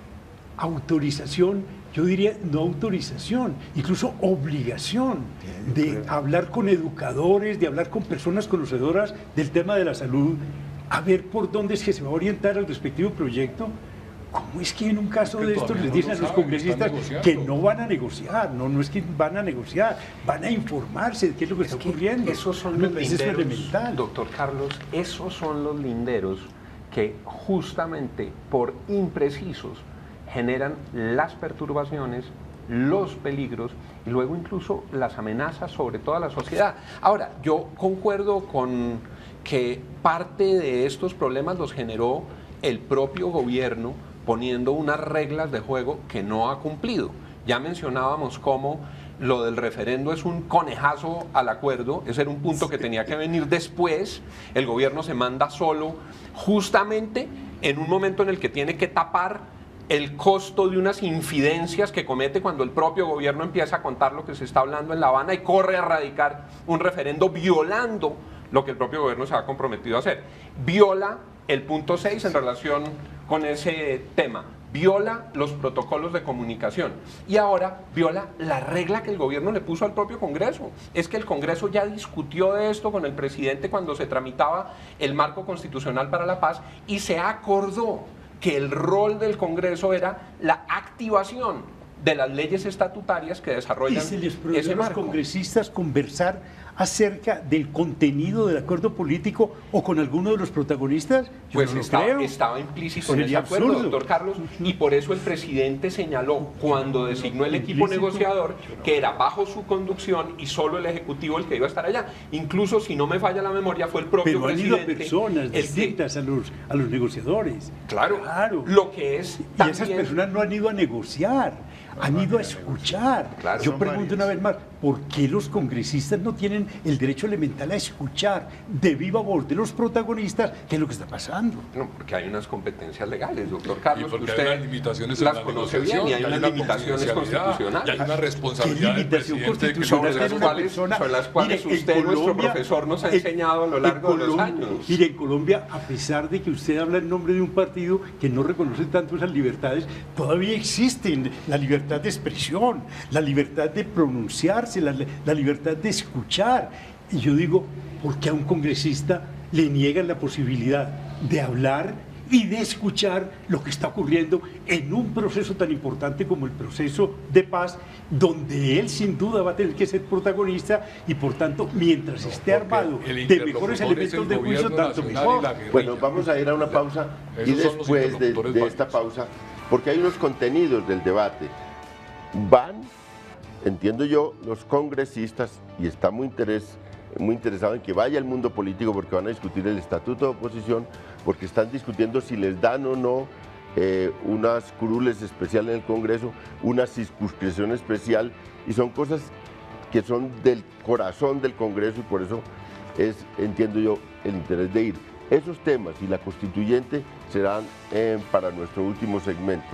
autorización, yo diría no autorización, incluso obligación de hablar con educadores, de hablar con personas conocedoras del tema de la salud, a ver por dónde es que se va a orientar el respectivo proyecto. ¿Cómo es que en un caso de estos les dicen a los congresistas que no van a negociar? No es que van a negociar, van a informarse de qué es lo que está ocurriendo. Esos son los linderos, doctor Carlos, esos son los linderos que justamente por imprecisos generan las perturbaciones, los peligros y luego incluso las amenazas sobre toda la sociedad. Ahora, yo concuerdo con que parte de estos problemas los generó el propio gobierno poniendo unas reglas de juego que no ha cumplido. Ya mencionábamos cómo lo del referendo es un conejazo al acuerdo, ese era un punto que tenía que venir después, el gobierno se manda solo, justamente en un momento en el que tiene que tapar el costo de unas infidencias que comete cuando el propio gobierno empieza a contar lo que se está hablando en La Habana y corre a radicar un referendo violando lo que el propio gobierno se ha comprometido a hacer. Viola el punto 6 en relación con ese tema, viola los protocolos de comunicación y ahora viola la regla que el gobierno le puso al propio Congreso. Es que el Congreso ya discutió de esto con el presidente cuando se tramitaba el marco constitucional para la paz y se acordó que el rol del Congreso era la activación de las leyes estatutarias que desarrollan ese marco. ¿Y se les prohibió a los congresistas conversar acerca del contenido del acuerdo político o con alguno de los protagonistas? Yo pues no lo creo. Estaba implícito en ese acuerdo, doctor Carlos, y por eso el presidente señaló cuando designó el equipo negociador que era bajo su conducción y solo el Ejecutivo el que iba a estar allá. Incluso, si no me falla la memoria, fue el propio presidente. Pero han ido personas distintas a los negociadores. Claro. Lo que es también... Y esas personas no han ido a negociar, han ido a escuchar. Claro, yo pregunto una vez más, ¿por qué los congresistas no tienen el derecho elemental a escuchar de viva voz de los protagonistas qué es lo que está pasando? No, porque hay unas competencias legales, doctor Carlos, y porque usted hay unas limitaciones las conoce bien y hay unas limitaciones constitucionales. Y hay una responsabilidad del presidente sobre las cuales usted, nuestro profesor, nos ha enseñado a lo largo de los años. Mire, en Colombia, a pesar de que usted habla en nombre de un partido que no reconoce tanto esas libertades, todavía existen la libertad de expresión, la libertad de pronunciarse, la libertad de escuchar. Y yo digo, ¿por qué a un congresista le niegan la posibilidad de hablar y de escuchar lo que está ocurriendo en un proceso tan importante como el proceso de paz, donde él sin duda va a tener que ser protagonista y por tanto, mientras esté armado de mejores elementos de juicio, tanto mejor? Bueno, vamos a ir a una pausa y después de esta pausa, porque hay unos contenidos del debate, van entiendo yo, los congresistas, y está muy interesado en que vaya el mundo político porque van a discutir el estatuto de oposición, porque están discutiendo si les dan o no unas curules especiales en el Congreso, una circunscripción especial, y son cosas que son del corazón del Congreso, y por eso es, entiendo yo, el interés de ir. Esos temas y la constituyente serán para nuestro último segmento.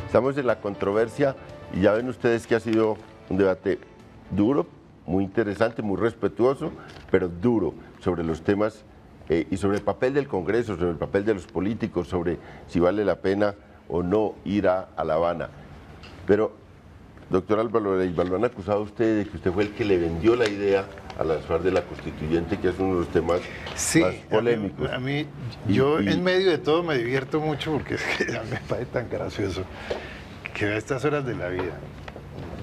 Estamos en la controversia y ya ven ustedes que ha sido un debate duro, muy interesante, muy respetuoso, pero duro sobre los temas y sobre el papel del Congreso, sobre el papel de los políticos, sobre si vale la pena o no ir a La Habana. Pero, doctor Álvaro Leiva, lo han acusado a usted de que usted fue el que le vendió la idea a las FARC de la constituyente, que es uno de los temas más polémicos. Yo en medio de todo me divierto mucho porque es que a mí me parece tan gracioso que a estas horas de la vida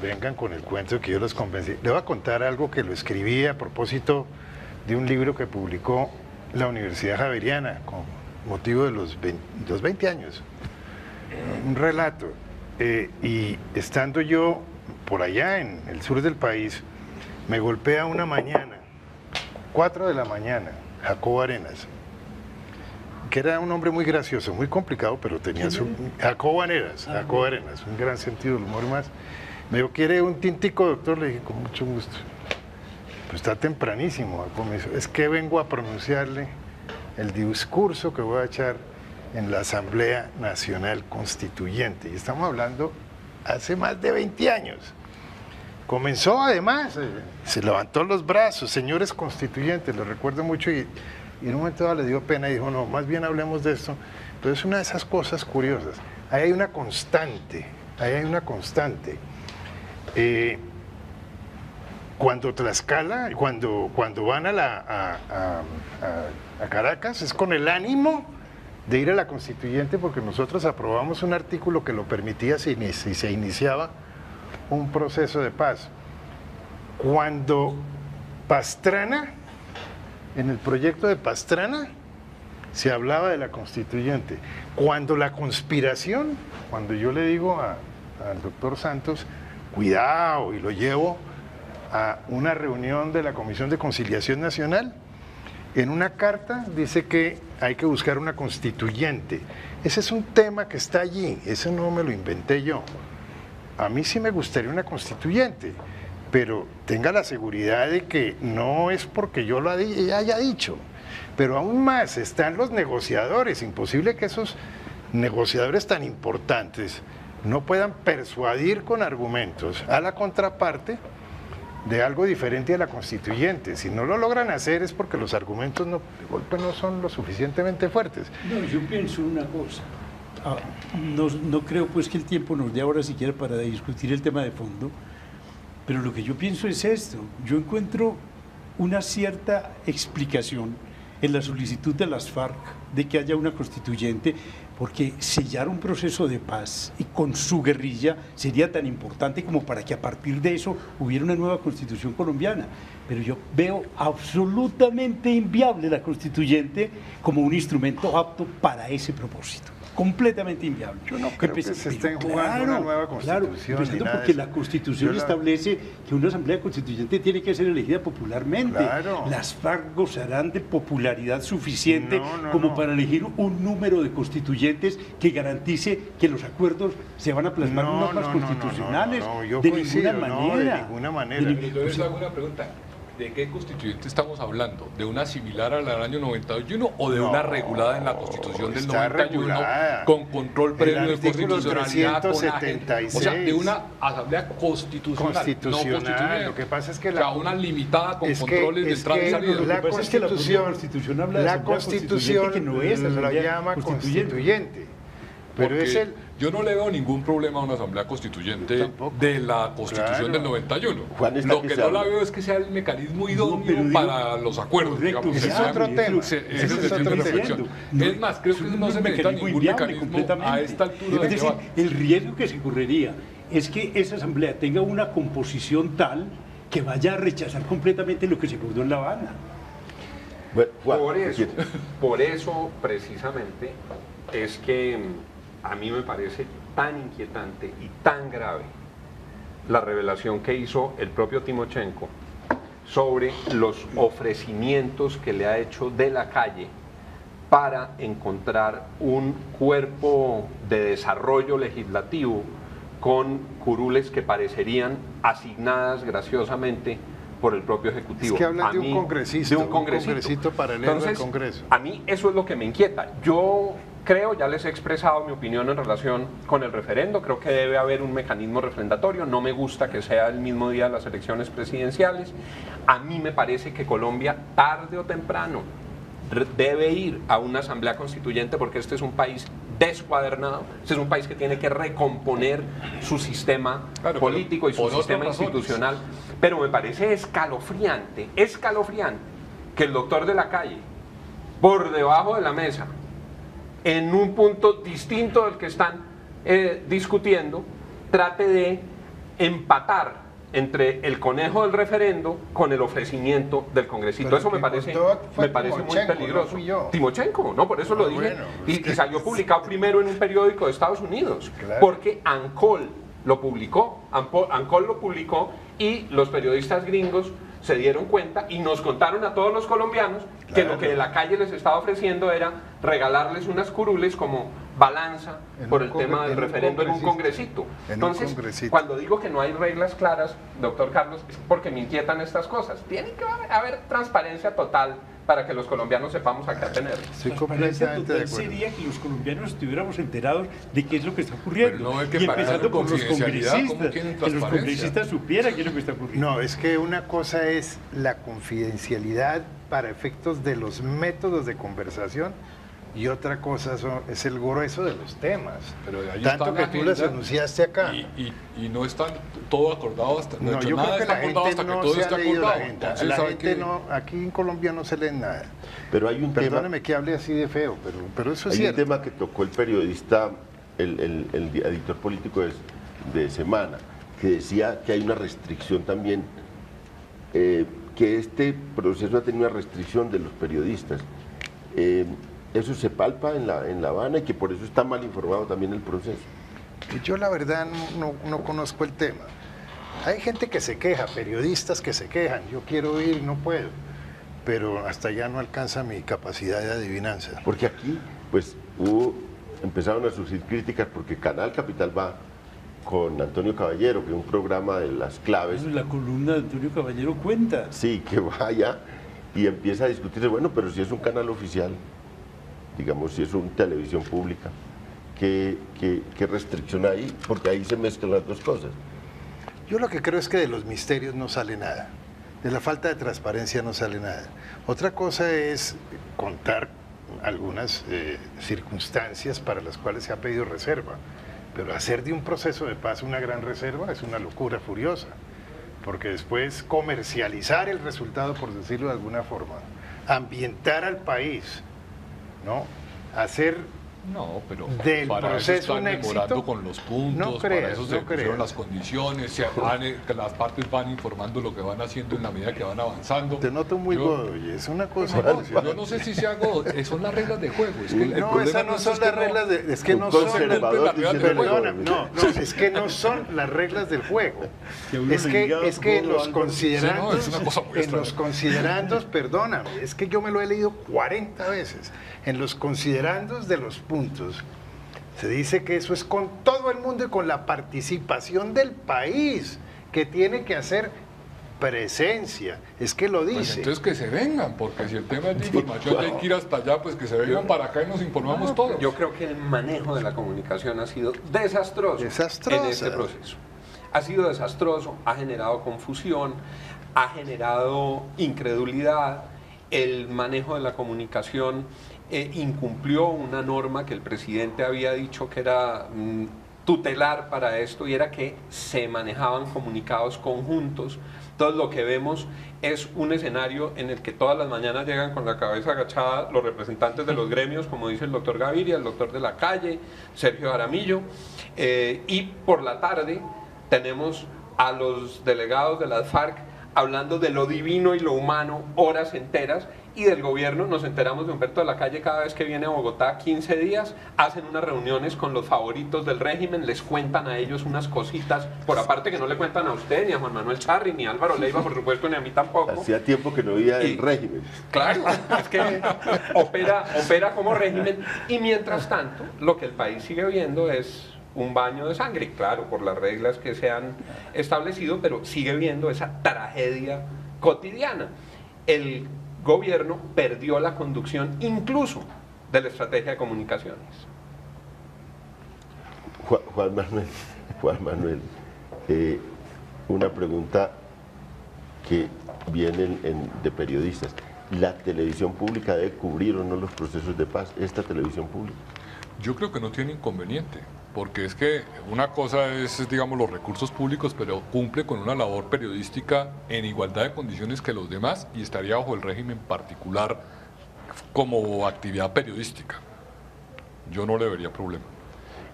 vengan con el cuento que yo los convencí. Le voy a contar algo que lo escribí a propósito de un libro que publicó la Universidad Javeriana con motivo de los 20 años. Un relato. Y estando yo por allá en el sur del país, me golpea una mañana, 4 de la mañana, Jacobo Arenas, que era un hombre muy gracioso, muy complicado, pero tenía su... Jacobo Arenas, un gran sentido del humor más. Me dijo, ¿quiere un tintico, doctor? Le dije, con mucho gusto. Pues está tempranísimo, Jacobo. Me dijo, es que vengo a pronunciarle el discurso que voy a echar en la Asamblea Nacional Constituyente. Y estamos hablando hace más de 20 años. Comenzó además, se levantó los brazos, señores constituyentes, lo recuerdo mucho, y en un momento dado le dio pena y dijo, no, más bien hablemos de esto. Pero es una de esas cosas curiosas. Ahí hay una constante, Cuando Tlaxcala, cuando van a Caracas, es con el ánimo de ir a la constituyente, porque nosotros aprobamos un artículo que lo permitía si se iniciaba un proceso de paz. Cuando Pastrana, en el proyecto de Pastrana, se hablaba de la constituyente. Cuando la conspiración, cuando yo le digo al doctor Santos, cuidado, y lo llevo a una reunión de la Comisión de Conciliación Nacional, en una carta dice que hay que buscar una constituyente. Ese es un tema que está allí, eso no me lo inventé yo. A mí sí me gustaría una constituyente, pero tenga la seguridad de que no es porque yo lo haya dicho. Pero aún más están los negociadores. Imposible que esos negociadores tan importantes no puedan persuadir con argumentos a la contraparte de algo diferente a la constituyente. Si no lo logran hacer es porque los argumentos de golpe no son lo suficientemente fuertes. No, yo pienso una cosa. No creo pues que el tiempo nos dé ahora siquiera para discutir el tema de fondo, pero lo que yo pienso es esto. Yo encuentro una cierta explicación en la solicitud de las FARC de que haya una constituyente, porque sellar un proceso de paz y con su guerrilla sería tan importante como para que a partir de eso hubiera una nueva constitución colombiana. Pero yo veo absolutamente inviable la constituyente como un instrumento apto para ese propósito. Completamente inviable. Yo no creo que se estén jugando una nueva constitución. Empezando porque la Constitución establece que una asamblea constituyente tiene que ser elegida popularmente. Las FARC gozarán de popularidad suficiente como para elegir un número de constituyentes que garantice que los acuerdos se van a plasmar en normas constitucionales. De ninguna manera. Entonces hago una pregunta. ¿De qué constituyente estamos hablando? ¿De una similar a la del año 91 o de una regulada en la Constitución del 91 regulada, con control previo de constitucionalidad? 376. O sea, de una asamblea constitucional. No constitucional. Lo que pasa es que una limitada con controles de entrada y salida. La Constitución habla de Constitución que no es lo llama constituyente. Pero es yo no le veo ningún problema a una asamblea constituyente de la Constitución del 91. Lo que no la veo es que sea el mecanismo idóneo para los acuerdos. Digamos, ese es otro tema. Es más, creo que no se necesita ningún mecanismo a esta altura. Es decir, el riesgo que se correría es que esa asamblea tenga una composición tal que vaya a rechazar completamente lo que se acordó en La Habana. Por eso precisamente es que a mí me parece tan inquietante y tan grave la revelación que hizo el propio Timochenko sobre los ofrecimientos que le ha hecho de la calle para encontrar un cuerpo de desarrollo legislativo con curules que parecerían asignadas graciosamente por el propio Ejecutivo. Es que hablan de un congresito paralelo. Entonces, al Congreso. A mí eso es lo que me inquieta. Yo creo, ya les he expresado mi opinión en relación con el referendo, creo que debe haber un mecanismo refrendatorio, no me gusta que sea el mismo día de las elecciones presidenciales. A mí me parece que Colombia, tarde o temprano, debe ir a una asamblea constituyente porque este es un país descuadernado, este es un país que tiene que recomponer su sistema político y su sistema institucional, pero me parece escalofriante que el doctor de la calle, por debajo de la mesa, en un punto distinto del que están discutiendo, trate de empatar entre el conejo del referendo con el ofrecimiento del congresito. Pero eso me parece muy peligroso. No Timochenko, no, por eso lo dije. Bueno, y salió publicado primero en un periódico de Estados Unidos, porque ANCOL lo publicó. ANCOL lo publicó y los periodistas gringos se dieron cuenta y nos contaron a todos los colombianos que lo que de la calle les estaba ofreciendo era regalarles unas curules como balanza por el tema del referendo en un congresito. Entonces, cuando digo que no hay reglas claras, doctor Carlos, es porque me inquietan estas cosas. Tiene que haber transparencia total para que los colombianos sepamos a qué atener. Transparencia total sería que los colombianos estuviéramos enterados de qué es lo que está ocurriendo. No, que y empezando por los congresistas, que los congresistas supieran qué es lo que está ocurriendo. No, es que una cosa es la confidencialidad para efectos de los métodos de conversación y otra cosa es el grueso de los temas. Pero tanto que tú les anunciaste acá. Y no están todo acordado hasta no, yo creo que la gente no se ha leído la agenda. La gente no, aquí en Colombia no se lee nada. Pero hay un Perdóneme que hable así de feo, pero eso es cierto. Hay un tema que tocó el periodista, el editor político de Semana, que decía que hay una restricción también, que este proceso ha tenido una restricción de los periodistas. Eso se palpa en La Habana y que por eso está mal informado también el proceso. Yo la verdad no conozco el tema. Hay gente que se queja, periodistas que se quejan, yo quiero ir, no puedo, pero hasta allá no alcanza mi capacidad de adivinanza. Porque aquí, pues, empezaron a surgir críticas porque Canal Capital va con Antonio Caballero, que es un programa de las claves. La columna de Antonio Caballero cuenta. Sí, que vaya y empieza a discutirse, bueno, pero si es un canal oficial, digamos, si es una televisión pública, ¿qué restricción hay? Porque ahí se mezclan las dos cosas. Yo lo que creo es que de los misterios no sale nada, de la falta de transparencia no sale nada. Otra cosa es contar algunas circunstancias para las cuales se ha pedido reserva, pero hacer de un proceso de paz una gran reserva es una locura furiosa, porque después comercializar el resultado, por decirlo de alguna forma, ambientar al país, ¿no? Hacer pero del para proceso eso un están demorando éxito. con los puntos, No creas, para eso se pusieron las condiciones, que las partes van informando lo que van haciendo en la medida que van avanzando. Te noto muy godoy, es una cosa. Yo no sé si se hago, son las reglas de juego. Es que no, esas no son las reglas de, es que no son es que no son las reglas del juego. Es que en los considerandos, perdóname, es que yo me lo he leído 40 veces. En los considerandos de los puntos se dice que eso es con todo el mundo y con la participación del país, que tiene que hacer presencia, es que lo dice. Pues entonces que se vengan, porque si el tema es de información hay que ir hasta allá, pues que se vengan para acá y nos informamos todos. Yo creo que el manejo de la comunicación ha sido desastroso en este proceso. Ha sido desastroso, ha generado confusión, ha generado incredulidad. El manejo de la comunicación incumplió una norma que el presidente había dicho que era tutelar para esto, y era que se manejaban comunicados conjuntos. Entonces lo que vemos es un escenario en el que todas las mañanas llegan con la cabeza agachada los representantes de los gremios, como dice el doctor Gaviria, el doctor de la Calle, Sergio Jaramillo, y por la tarde tenemos a los delegados de las FARC hablando de lo divino y lo humano horas enteras, y del gobierno nos enteramos de Humberto de la Calle cada vez que viene a Bogotá 15 días, hacen unas reuniones con los favoritos del régimen, les cuentan a ellos unas cositas, por aparte que no le cuentan a usted, ni a Juan Manuel Charri, ni a Álvaro Leiva, por supuesto, ni a mí tampoco. Hacía tiempo que no veía el régimen. Claro, es que opera como régimen, y mientras tanto, lo que el país sigue viendo es un baño de sangre, claro, por las reglas que se han establecido, pero sigue viendo esa tragedia cotidiana. El gobierno perdió la conducción incluso de la estrategia de comunicaciones. Juan Manuel, una pregunta que viene de periodistas. ¿La televisión pública debe cubrir o no los procesos de paz? ¿Esta televisión pública? Yo creo que no tiene inconveniente, porque es que una cosa es, digamos, los recursos públicos, pero cumple con una labor periodística en igualdad de condiciones que los demás y estaría bajo el régimen particular como actividad periodística. Yo no le vería problema.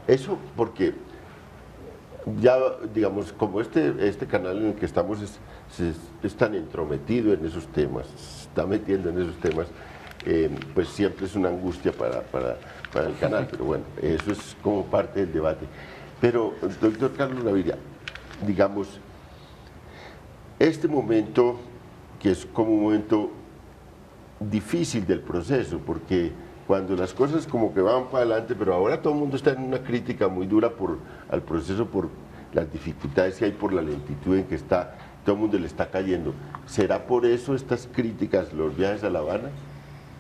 Eso porque ya, digamos, como este canal en el que estamos es tan entrometido en esos temas, se está metiendo en esos temas, pues siempre es una angustia para el canal, pero bueno, eso es como parte del debate. Pero, doctor Carlos Gaviria, digamos, este momento, que es como un momento difícil del proceso, porque cuando las cosas como que van para adelante, pero ahora todo el mundo está en una crítica muy dura al proceso por las dificultades que hay, por la lentitud en que está, todo el mundo le está cayendo. ¿Será por eso estas críticas, los viajes a La Habana?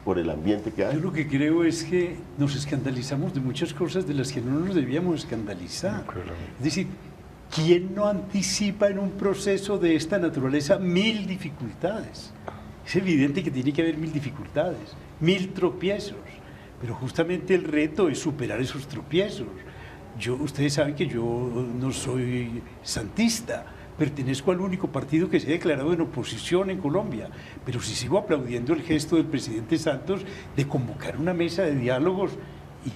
¿Por el ambiente que hay? Yo lo que creo es que nos escandalizamos de muchas cosas de las que no nos debíamos escandalizar. Es decir, ¿quién no anticipa en un proceso de esta naturaleza 1000 dificultades? Es evidente que tiene que haber 1000 dificultades, 1000 tropiezos, pero justamente el reto es superar esos tropiezos. Ustedes saben que yo no soy santista, pertenezco al único partido que se ha declarado en oposición en Colombia, pero sí sigo aplaudiendo el gesto del presidente Santos de convocar una mesa de diálogos, y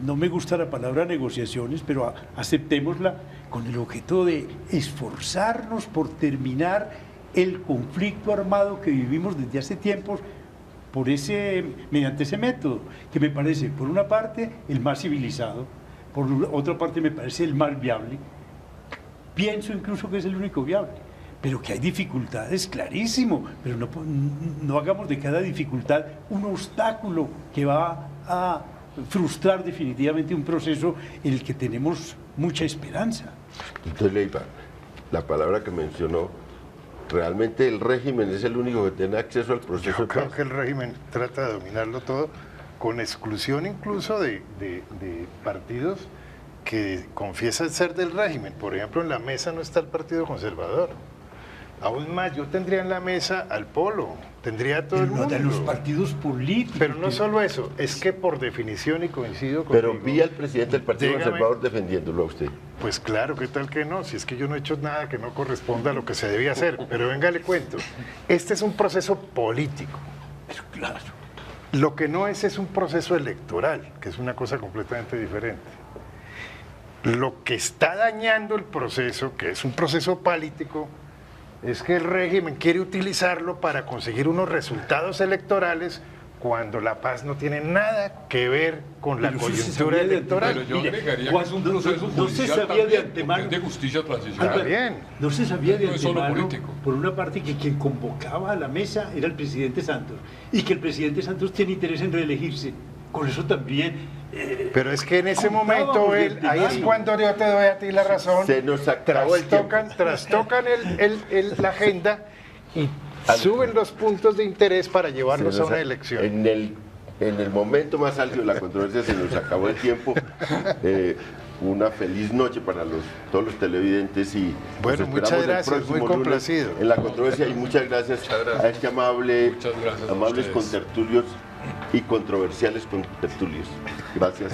no me gusta la palabra negociaciones, pero aceptémosla, con el objeto de esforzarnos por terminar el conflicto armado que vivimos desde hace tiempos mediante ese método, que me parece, por una parte, el más civilizado, por otra parte me parece el más viable. Pienso incluso que es el único viable, pero que hay dificultades, clarísimo, pero no hagamos de cada dificultad un obstáculo que va a frustrar definitivamente un proceso en el que tenemos mucha esperanza. Entonces, Leiva, la palabra que mencionó, ¿realmente el régimen es el único que tiene acceso al proceso? Yo creo que el régimen trata de dominarlo todo, con exclusión incluso de partidos que confiesan ser del régimen. Por ejemplo, en la mesa no está el Partido Conservador. Aún más, yo tendría en la mesa al Polo, tendría a todo el mundo. De los partidos políticos. Pero no solo eso, es que por definición, y coincido con. Pero vi al presidente del Partido Conservador defendiéndolo a usted. Pues claro, ¿qué tal que no? Si es que yo no he hecho nada que no corresponda a lo que se debía hacer. Pero venga, le cuento. Este es un proceso político. Pero claro. Lo que no es un proceso electoral, que es una cosa completamente diferente. Lo que está dañando el proceso, que es un proceso político, es que el régimen quiere utilizarlo para conseguir unos resultados electorales cuando la paz no tiene nada que ver con la coyuntura electoral. Pero yo agregaría que es un proceso judicial también, de justicia transicional. Está bien. No se sabía de antemano, político. por una parte, que quien convocaba a la mesa era el presidente Santos, y que el presidente Santos tiene interés en reelegirse. Con eso también... Pero es que en ese momento, ahí es cuando yo te doy a ti la razón, se nos acabó el tiempo. Trastocan la agenda y suben los puntos de interés para llevarlos a una elección. En el momento más álgido de la controversia se nos acabó el tiempo. Una feliz noche para todos los televidentes y bueno, muchas gracias, muy complacido en la controversia, y muchas gracias a este amables contertulios y controversiales contertulios. Gracias.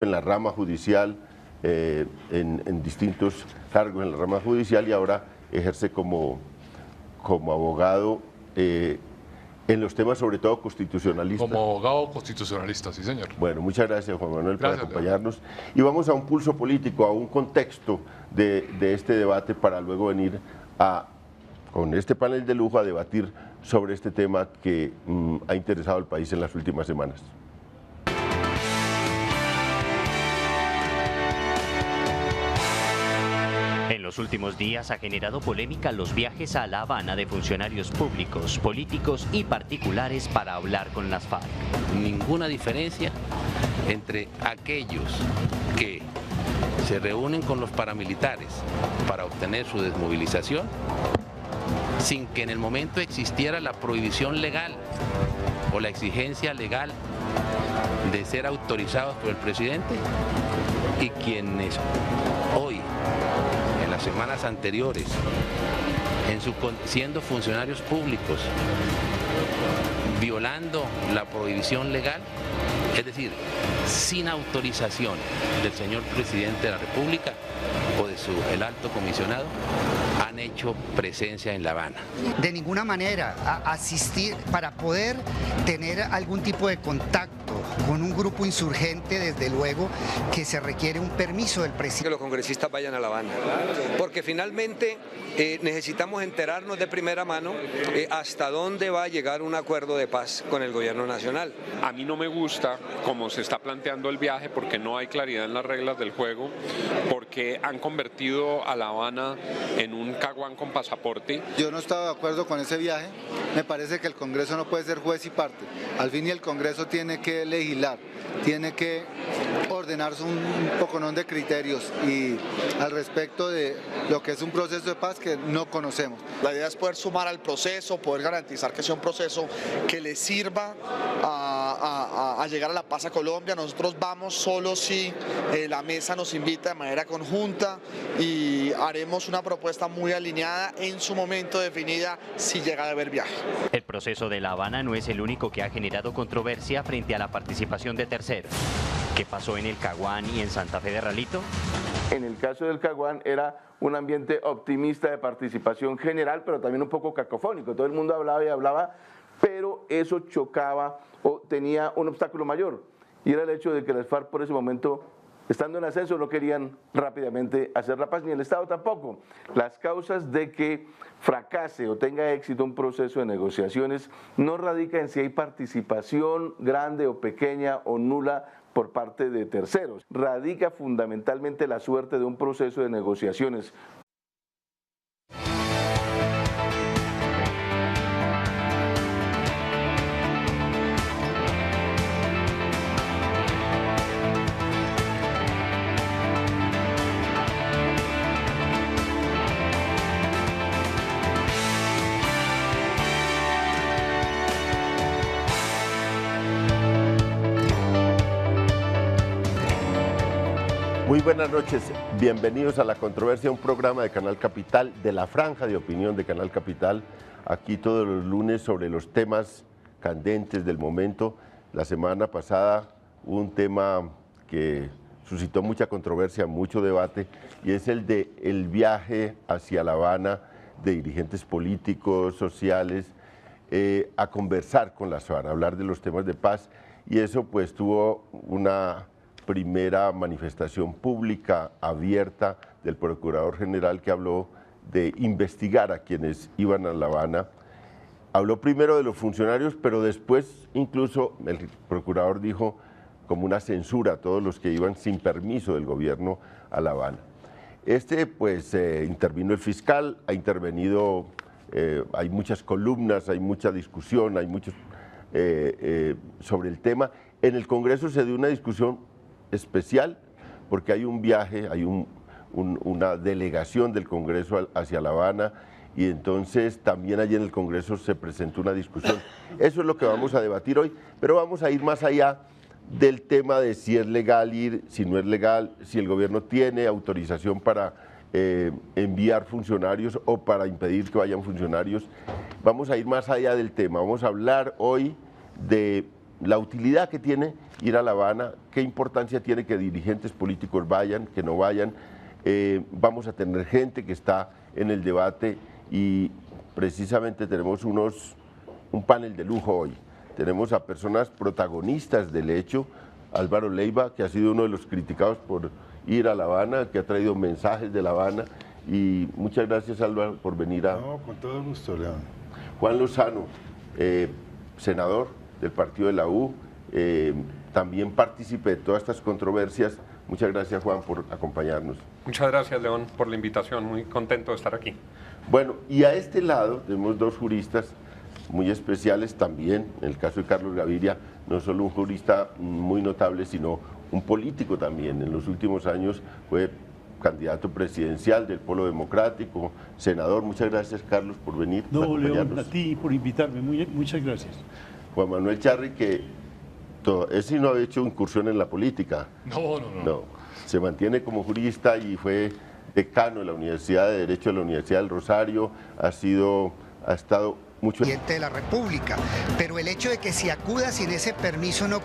en la rama judicial, en distintos cargos en la rama judicial, y ahora ejerce como abogado en los temas sobre todo constitucionalistas. Como abogado constitucionalista, sí señor. Bueno, muchas gracias Juan Manuel por Gracias, acompañarnos. Y vamos a un pulso político, a un contexto de este debate para luego venir con este panel de lujo a debatir sobre este tema que ha interesado al país en las últimas semanas. En los últimos días ha generado polémica los viajes a La Habana de funcionarios públicos, políticos y particulares para hablar con las FARC. Ninguna diferencia entre aquellos que se reúnen con los paramilitares para obtener su desmovilización sin que en el momento existiera la prohibición legal o la exigencia legal de ser autorizados por el presidente, y quienes hoy, en las semanas anteriores, siendo funcionarios públicos, violando la prohibición legal, es decir, sin autorización del señor presidente de la República o de el alto comisionado, han hecho presencia en La Habana. De ninguna manera asistir para poder tener algún tipo de contacto con un grupo insurgente, desde luego que se requiere un permiso del presidente. Que los congresistas vayan a La Habana, porque finalmente necesitamos enterarnos de primera mano hasta dónde va a llegar un acuerdo de paz con el gobierno nacional. A mí no me gusta cómo se está planteando el viaje, porque no hay claridad en las reglas del juego, porque han convertido a La Habana en un caguán con pasaporte. Yo no estaba de acuerdo con ese viaje. Me parece que el Congreso no puede ser juez y parte. Al fin y el Congreso tiene que legislar, tiene que ordenarse un poconón de criterios y al respecto de lo que es un proceso de paz que no conocemos. La idea es poder sumar al proceso, poder garantizar que sea un proceso que le sirva a llegar a la paz a Colombia. Nosotros vamos solo si la mesa nos invita de manera conjunta, y haremos una propuesta muy alineada en su momento definida si llega a haber viaje. El proceso de La Habana no es el único que ha generado controversia frente a la participación de terceros. ¿Qué pasó en el Caguán y en Santa Fe de Ralito? En el caso del Caguán era un ambiente optimista de participación general, pero también un poco cacofónico. Todo el mundo hablaba y hablaba, pero eso chocaba o tenía un obstáculo mayor, y era el hecho de que las FARC por ese momento, estando en ascenso, no querían rápidamente hacer la paz, ni el Estado tampoco. Las causas de que fracase o tenga éxito un proceso de negociaciones no radica en si hay participación grande o pequeña o nula por parte de terceros. Radica fundamentalmente la suerte de un proceso de negociaciones. Muy buenas noches, bienvenidos a La Controversia, un programa de Canal Capital, de la franja de opinión de Canal Capital, aquí todos los lunes sobre los temas candentes del momento. La semana pasada un tema que suscitó mucha controversia, mucho debate, y es el de el viaje hacia La Habana de dirigentes políticos, sociales, a conversar con las FARC, a hablar de los temas de paz, y eso pues tuvo una primera manifestación pública abierta del Procurador General, que habló de investigar a quienes iban a La Habana. Habló primero de los funcionarios, pero después incluso el Procurador dijo como una censura a todos los que iban sin permiso del gobierno a La Habana. Pues intervino el fiscal, ha intervenido, hay muchas columnas, hay mucha discusión, hay mucho sobre el tema. En el Congreso se dio una discusión especial porque hay un viaje, hay una delegación del Congreso hacia La Habana, y entonces también allí en el Congreso se presentó una discusión. Eso es lo que vamos a debatir hoy, pero vamos a ir más allá del tema de si es legal ir, si no es legal, si el gobierno tiene autorización para enviar funcionarios o para impedir que vayan funcionarios. Vamos a ir más allá del tema, vamos a hablar hoy de la utilidad que tiene ir a La Habana, qué importancia tiene que dirigentes políticos vayan, que no vayan. Vamos a tener gente que está en el debate y precisamente tenemos un panel de lujo hoy. Tenemos a personas protagonistas del hecho, Álvaro Leiva, que ha sido uno de los criticados por ir a La Habana, que ha traído mensajes de La Habana, y muchas gracias, Álvaro, por venir a... No, con todo gusto, León. Juan Lozano, senador del partido de la U, también partícipe de todas estas controversias. Muchas gracias, Juan, por acompañarnos. Muchas gracias, León, por la invitación. Muy contento de estar aquí. Bueno, y a este lado tenemos dos juristas muy especiales también. En el caso de Carlos Gaviria, no solo un jurista muy notable, sino un político también. En los últimos años fue candidato presidencial del Polo Democrático, senador. Muchas gracias, Carlos, por venir. No, León, a ti por invitarme. Muchas gracias. Juan Manuel Charri, que ese no ha hecho incursión en la política. No, se mantiene como jurista y fue decano de la Universidad de Derecho de la Universidad del Rosario, ha estado mucho... Presidente de la República, pero el hecho de que si acuda sin ese permiso no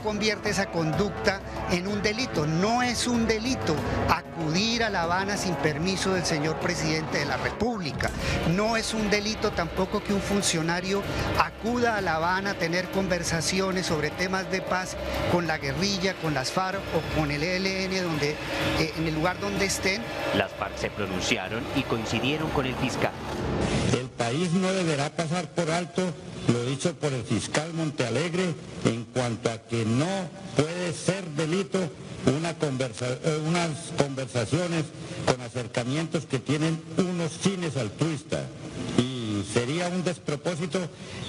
convierte esa conducta en un delito. No es un delito acudir a La Habana sin permiso del señor presidente de la República. No es un delito tampoco que un funcionario acuda a La Habana a tener conversaciones sobre temas de paz con la guerrilla, con las FARC o con el ELN, en el lugar donde estén. Las FARC se pronunciaron y coincidieron con el fiscal. El país no deberá pasar por alto lo dicho por el fiscal Montealegre en cuanto a que no puede ser delito unas conversaciones con acercamientos que tienen unos fines altruistas. Y sería un despropósito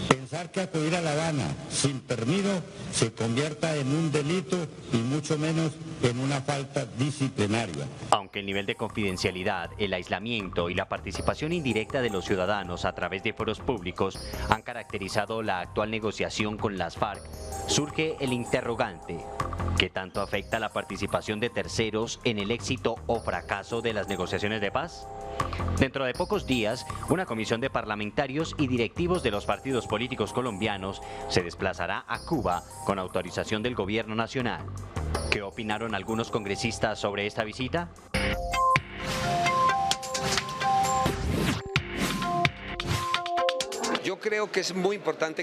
pensar que acudir a La Habana sin permiso se convierta en un delito y mucho menos en una falta disciplinaria. Aunque el nivel de confidencialidad, el aislamiento y la participación indirecta de los ciudadanos a través de foros públicos han caracterizado la actual negociación con las FARC, surge el interrogante: ¿qué tanto afecta la participación de terceros en el éxito o fracaso de las negociaciones de paz? Dentro de pocos días, una comisión de parlamentarios y directivos de los partidos políticos colombianos se desplazará a Cuba con autorización del gobierno nacional. ¿Qué opinaron algunos congresistas sobre esta visita? Yo creo que es muy importante